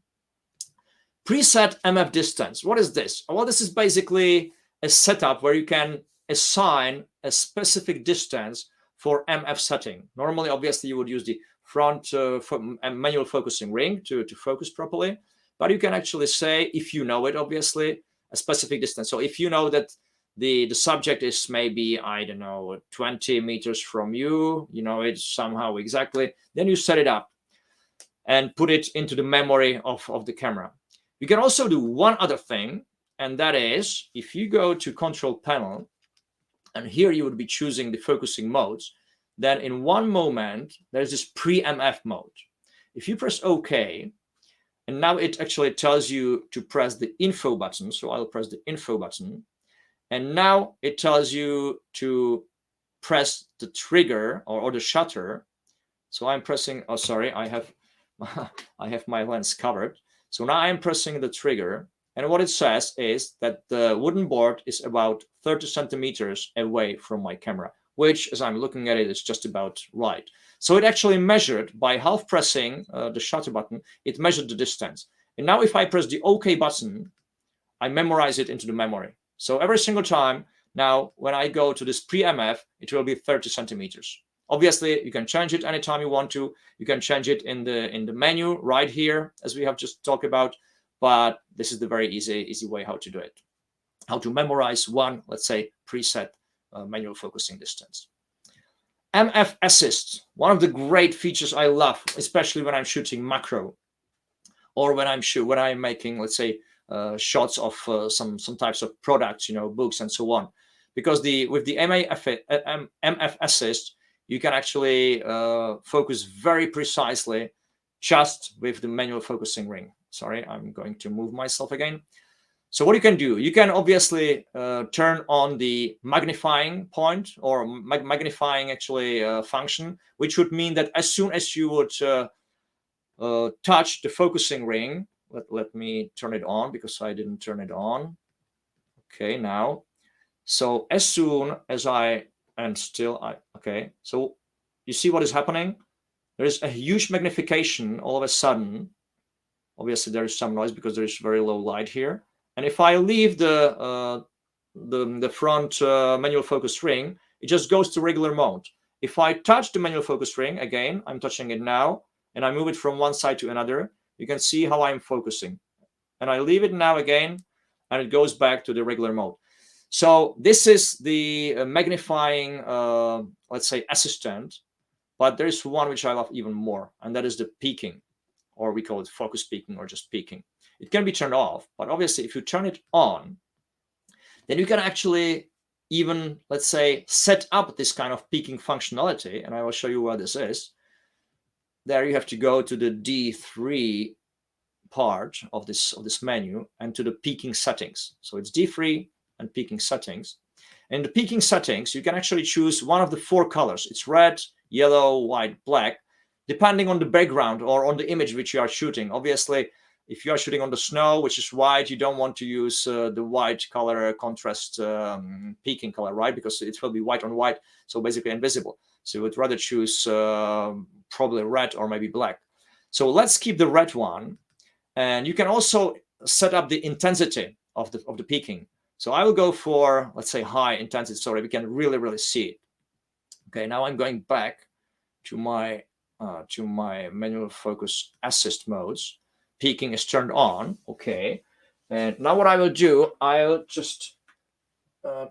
Preset MF distance. What is this? Well, this is basically a setup where you can assign a specific distance for MF setting. Normally, obviously, you would use the front manual focusing ring to focus properly. But you can actually say, if you know it, obviously, a specific distance. So if you know that the subject is maybe, I don't know, 20 meters from you, you know it somehow exactly, then you set it up and put it into the memory of the camera. You can also do one other thing, and that is if you go to control panel, and here you would be choosing the focusing modes, then in one moment, there's this pre-MF mode. If you press OK, and now it actually tells you to press the info button. So I'll press the info button. And now it tells you to press the trigger or the shutter. So I'm pressing, oh, sorry, I have my lens covered. So now I'm pressing the trigger, and what it says is that the wooden board is about 30 centimeters away from my camera, which, as I'm looking at it, is just about right. So it actually measured by half pressing the shutter button, it measured the distance. And now if I press the OK button, I memorize it into the memory. So every single time now, when I go to this pre-MF, it will be 30 centimeters. Obviously, you can change it anytime you want to. You can change it in the menu right here, as we have just talked about. But this is the very easy way how to do it. How to memorize one, let's say, preset manual focusing distance. MF Assist, one of the great features I love, especially when I'm shooting macro, or when I'm making, let's say, shots of some types of products, books and so on. Because with the MF Assist, you can actually focus very precisely just with the manual focusing ring. Sorry, I'm going to move myself again. So what you can do, you can obviously turn on the magnifying point or magnifying actually function, which would mean that as soon as you would touch the focusing ring, let me turn it on because I didn't turn it on. Okay, now. So as soon as okay, so you see what is happening? There is a huge magnification all of a sudden. Obviously, there is some noise because there is very low light here. And if I leave the front manual focus ring, it just goes to regular mode. If I touch the manual focus ring, again, I'm touching it now, and I move it from one side to another, you can see how I'm focusing. And I leave it now again, and it goes back to the regular mode. So this is the magnifying, let's say, assistant, but there's one which I love even more, and that is the peaking, or we call it focus peaking or just peaking. It can be turned off, but obviously if you turn it on, then you can actually even, let's say, set up this kind of peaking functionality, and I will show you where this is. There you have to go to the D3 part of this menu and to the peaking settings. So it's D3 and peaking settings. In the peaking settings, you can actually choose one of the 4 colors. It's red, yellow, white, black, depending on the background or on the image which you are shooting. Obviously, if you are shooting on the snow, which is white, you don't want to use the white color contrast peaking color, right? Because it will be white on white, so basically invisible. So you would rather choose probably red or maybe black. So let's keep the red one. And you can also set up the intensity of the peaking. So I will go for, let's say, high intensity so that we can really see it. Okay, now I'm going back to my manual focus assist modes. Peaking is turned on. Okay, and now what I will do, I'll just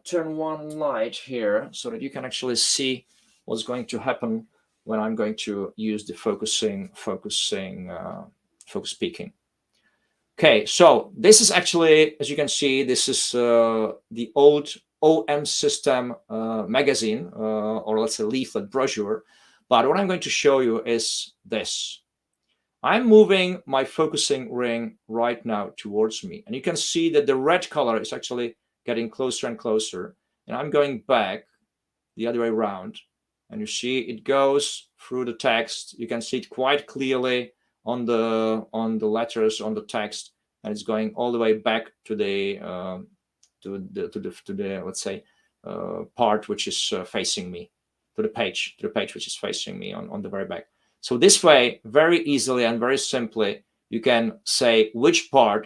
turn one light here so that you can actually see what's going to happen when I'm going to use the focus peaking. Okay, so this is actually, as you can see, this is the old OM System magazine, or let's say leaflet brochure. But what I'm going to show you is this. I'm moving my focusing ring right now towards me, and you can see that the red color is actually getting closer and closer. And I'm going back the other way around, and you see it goes through the text. You can see it quite clearly on the letters on the text, and it's going all the way back to the let's say part which is facing me, to the page which is facing me on the very back. So this way, very easily and very simply, you can say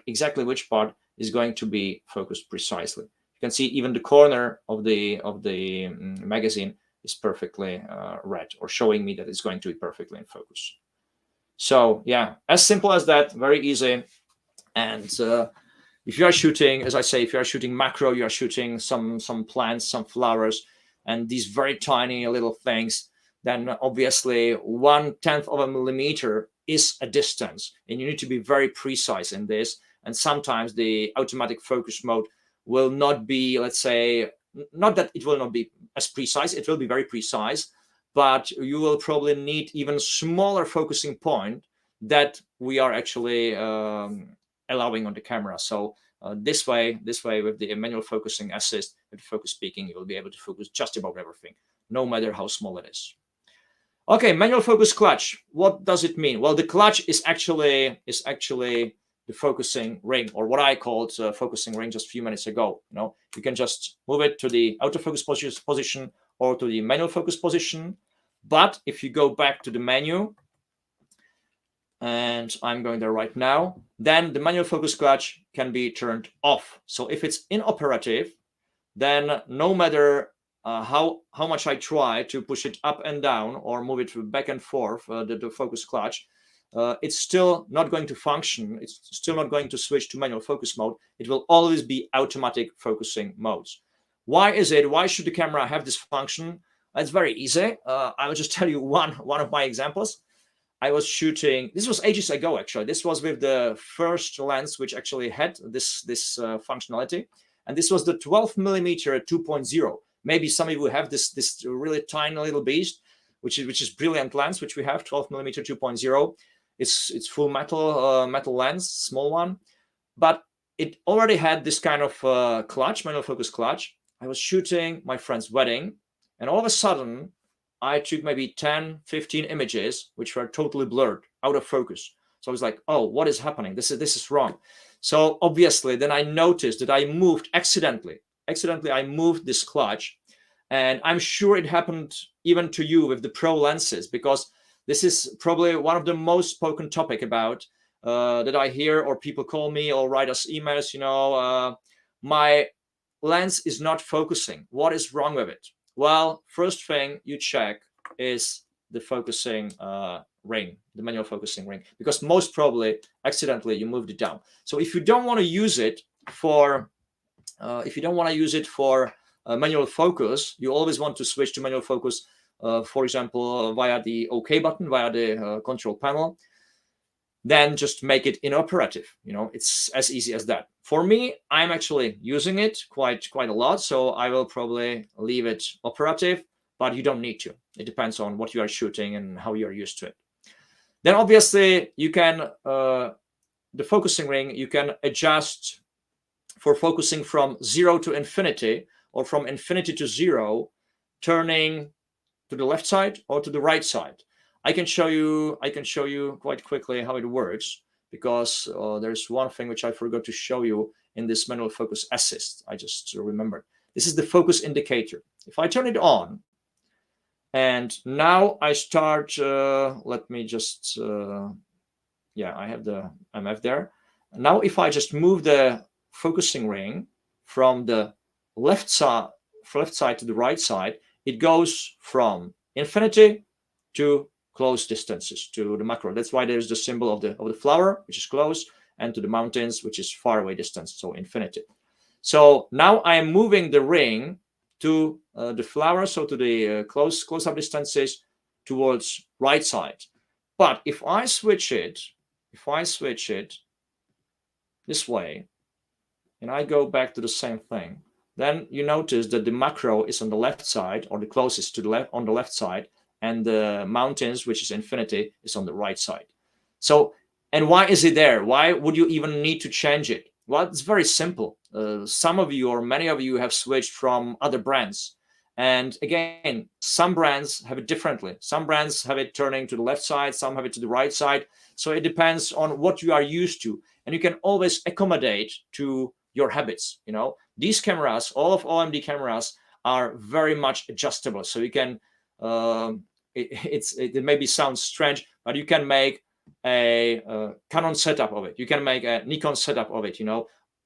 exactly which part is going to be focused precisely. You can see even the corner of the magazine is perfectly red, or showing me that it's going to be perfectly in focus. So yeah, as simple as that, very easy. And if you are shooting, as I say, if you are shooting macro, you are shooting some plants, some flowers, and these very tiny little things, then obviously 1/10 of a millimeter is a distance, and you need to be very precise in this. And sometimes the automatic focus mode will not be, let's say, not that it will not be as precise, it will be very precise, but you will probably need even smaller focusing point that we are actually allowing on the camera. So this way with the manual focusing assist, with focus peaking, you will be able to focus just about everything, no matter how small it is. Okay, manual focus clutch. What does it mean? Well, the clutch is actually the focusing ring, or what I called focusing ring just a few minutes ago. You can just move it to the autofocus position or to the manual focus position. But if you go back to the menu, and I'm going there right now, then the manual focus clutch can be turned off. So if it's inoperative, then no matter how much I try to push it up and down or move it back and forth, the focus clutch, it's still not going to function. It's still not going to switch to manual focus mode. It will always be automatic focusing modes. Why is it? Why should the camera have this function? It's very easy. I will just tell you one of my examples. I was shooting, this was ages ago actually. This was with the first lens which actually had this functionality. And this was the 12mm 2.0. Maybe some of you have this really tiny little beast, which is brilliant lens, which we have, 12mm 2.0. It's full metal lens, small one, but it already had this kind of clutch, manual focus clutch. I was shooting my friend's wedding, and all of a sudden I took maybe 10, 15 images which were totally blurred, out of focus. So I was like, oh, what is happening? This is wrong. So obviously then I noticed that I moved accidentally I moved this clutch. And I'm sure it happened even to you with the pro lenses, because this is probably one of the most spoken topic about that I hear, or people call me or write us emails, my lens is not focusing. What is wrong with it? Well, first thing you check is the focusing ring, the manual focusing ring, because most probably accidentally you moved it down. So if you don't want to use it for manual focus, you always want to switch to manual focus, for example, via the OK button, via the control panel. Then just make it inoperative. It's as easy as that. For me, I'm actually using it quite a lot, so I will probably leave it operative, but you don't need to. It depends on what you are shooting and how you're used to it. Then obviously you can, the focusing ring, you can adjust for focusing from 0 to infinity, or from infinity to 0, turning to the left side or to the right side. I can show you quite quickly how it works, because there's one thing which I forgot to show you in this manual focus assist. I just remembered. This is the focus indicator. If I turn it on, and now I start, let me just, yeah, I have the MF there. Now if I just move the focusing ring from the left side to the right side, it goes from infinity to close distances, to the macro. That's why there's the symbol of the flower, which is close, and to the mountains, which is far away distance, so infinity. So now I am moving the ring to the flower, so to the close-up distances towards right side. But if I switch it this way, and I go back to the same thing, then you notice that the macro is on the left side, or the closest to the left, on the left side, and the mountains, which is infinity, is on the right side. So, and why is it there? Why would you even need to change it? Well, it's very simple. Some of you, or many of you, have switched from other brands. And again, some brands have it differently. Some brands have it turning to the left side, some have it to the right side. So it depends on what you are used to. And you can always accommodate to your habits. These cameras, all of OMD cameras, are very much adjustable. So you can, it maybe sounds strange, but you can make a Canon setup of it. You can make a Nikon setup of it.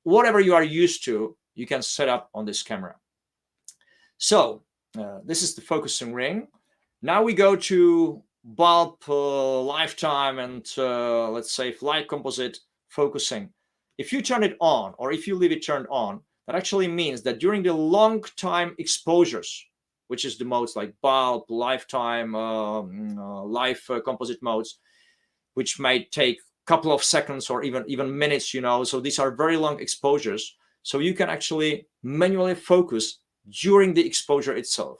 Whatever you are used to, you can set up on this camera. So this is the focusing ring. Now we go to bulb, lifetime, and let's say light composite focusing. If you turn it on, or if you leave it turned on, that actually means that during the long time exposures, which is the modes like bulb, lifetime, live composite modes, which might take a couple of seconds or even minutes, so these are very long exposures. So you can actually manually focus during the exposure itself.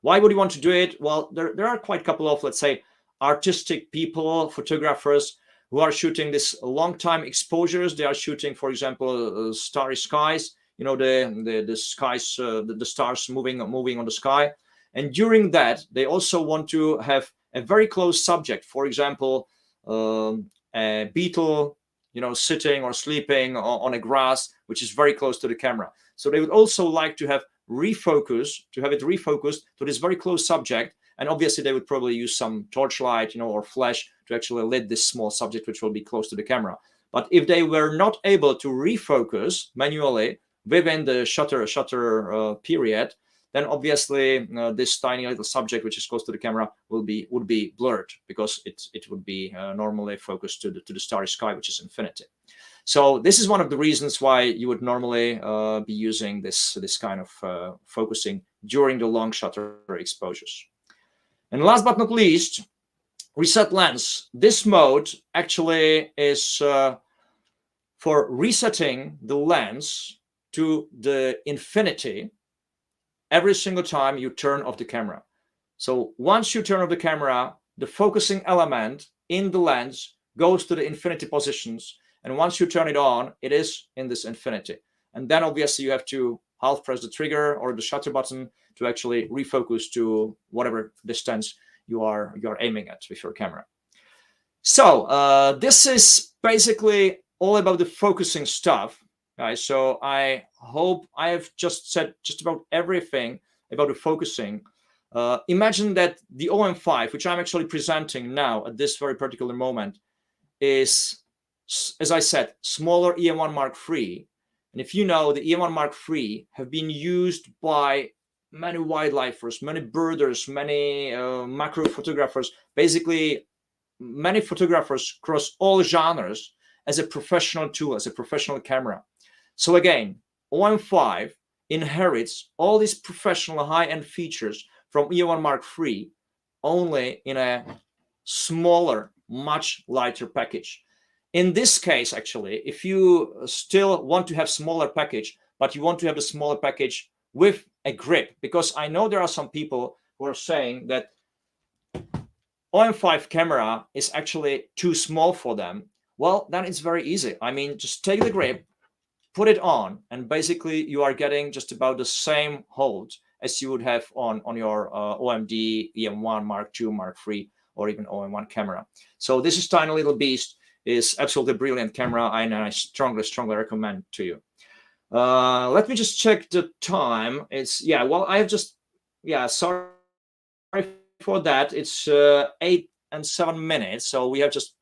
Why would you want to do it? Well, there are quite a couple of, let's say, artistic people, photographers, who are shooting this long time exposures. They are shooting, for example, starry skies, the skies, the stars moving on the sky. And during that, they also want to have a very close subject, for example, a beetle sitting or sleeping on a grass, which is very close to the camera. So they would also like to have it refocused to this very close subject. And obviously they would probably use some torchlight, or flash to actually lit this small subject, which will be close to the camera. But if they were not able to refocus manually within the shutter period, then obviously this tiny little subject, which is close to the camera, would be blurred, because it would be normally focused to the starry sky, which is infinity. So this is one of the reasons why you would normally be using this kind of focusing during the long shutter exposures. And last but not least, reset lens. This mode actually is for resetting the lens to the infinity every single time you turn off the camera. So once you turn off the camera, the focusing element in the lens goes to the infinity positions. And once you turn it on, it is in this infinity. And then obviously you have to half press the trigger or the shutter button to actually refocus to whatever distance you are aiming at with your camera. So this is basically all about the focusing stuff, guys. So I hope I have just said just about everything about the focusing. Imagine that the OM-5, which I'm actually presenting now at this very particular moment, is, as I said, smaller EM1 Mark III. And if you know, the EM1 Mark III have been used by many wildlifers, many birders, many macro photographers, basically many photographers across all genres as a professional tool, as a professional camera. So again, OM-5 inherits all these professional high-end features from EM1 Mark III, only in a smaller, much lighter package. In this case, actually, if you still want to have smaller package, but you want to have a smaller package with a grip, because I know there are some people who are saying that OM-5 camera is actually too small for them. Well, then it's very easy. I mean, just take the grip, put it on, and basically you are getting just about the same hold as you would have on your OMD, EM1, Mark II, Mark III, or even OM1 camera. So this is tiny little beast is absolutely brilliant camera, and I strongly recommend to you. Let me just check the time. It's, yeah, well, I have just, yeah, sorry for that. It's 8 and 7 minutes, so we have just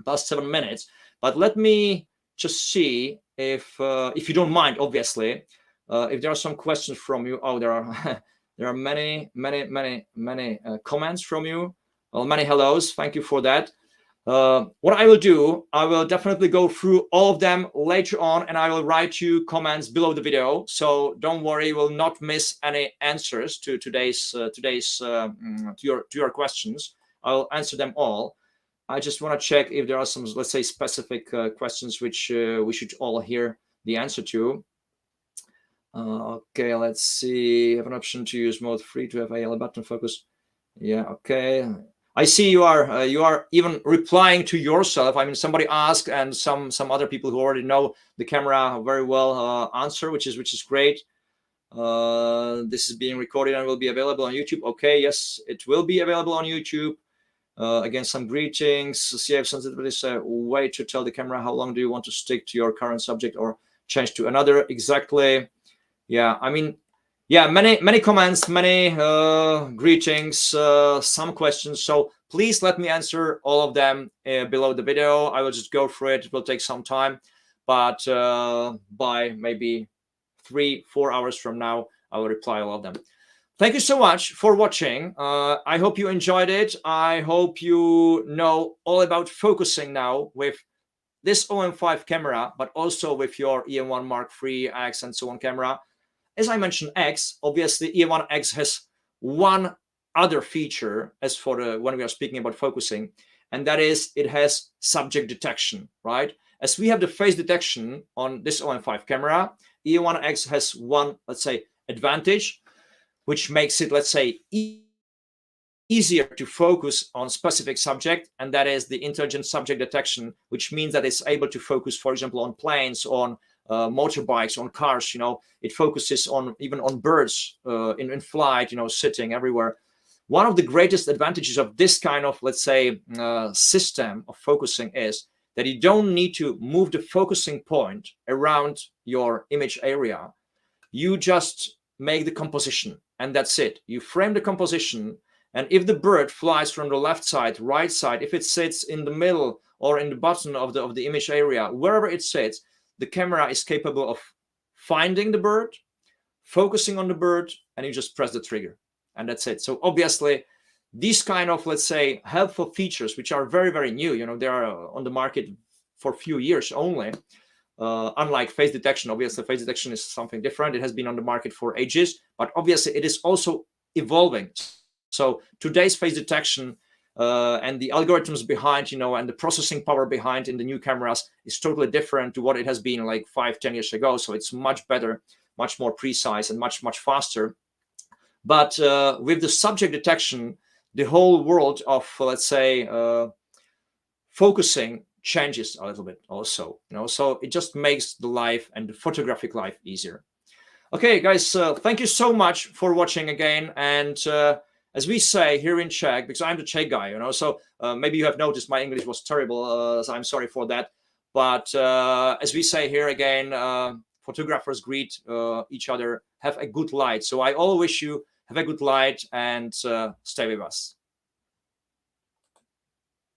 past 7 minutes. But let me just see if you don't mind, obviously, if there are some questions from you. Oh, there are many comments from you. Well, many hellos. Thank you for that. What I will do, I will definitely go through all of them later on, and I will write you comments below the video. So don't worry, you will not miss any answers to your questions. I'll answer them all. I just want to check if there are some, let's say, specific questions which we should all hear the answer to. Okay, let's see. Have an option to use mode 3 to have a yellow button focus. Yeah, okay. I see you are even replying to yourself. I mean, somebody asked, and some other people who already know the camera very well answer, which is great. This is being recorded and will be available on YouTube. Okay, yes, it will be available on YouTube. Again, some greetings. CF sensitivity is a way to tell the camera how long do you want to stick to your current subject or change to another. Exactly. Yeah, I mean, yeah, many comments, many greetings, some questions. So please let me answer all of them below the video. I will just go through it. It will take some time, but by maybe 3-4 hours from now, I will reply all of them. Thank you so much for watching. I hope you enjoyed it. I hope you know all about focusing now with this OM-5 camera, but also with your EM1 Mark III, X, and so on camera. As I mentioned, X, obviously EM1X has one other feature as for when we are speaking about focusing, and that is it has subject detection, right? As we have the face detection on this OM-5 camera, EM1X has one, let's say, advantage, which makes it, let's say, easier to focus on specific subject, and that is the intelligent subject detection, which means that it's able to focus, for example, on planes, on motorbikes, on cars. It focuses on even on birds in flight, sitting everywhere. One of the greatest advantages of this kind of, let's say, system of focusing is that you don't need to move the focusing point around your image area. You just make the composition, and that's it. You frame the composition, and if the bird flies from the left side, right side, if it sits in the middle or in the bottom of the image area, wherever it sits, the camera is capable of finding the bird, focusing on the bird, and you just press the trigger, and that's it. So obviously, these kind of, let's say, helpful features, which are very, very new, they are on the market for a few years only. Unlike face detection, obviously face detection is something different. It has been on the market for ages, but obviously it is also evolving. So today's face detection and the algorithms behind, and the processing power behind in the new cameras is totally different to what it has been like 5-10 years ago. So it's much better, much more precise, and much faster. But with the subject detection, the whole world of, let's say, focusing changes a little bit also, so it just makes the life and the photographic life easier. Okay, guys, thank you so much for watching again. And as we say here in Czech, because I'm the Czech guy, so maybe you have noticed my English was terrible, so I'm sorry for that. But as we say here again, photographers greet each other, have a good light. So I all wish you have a good light, and stay with us.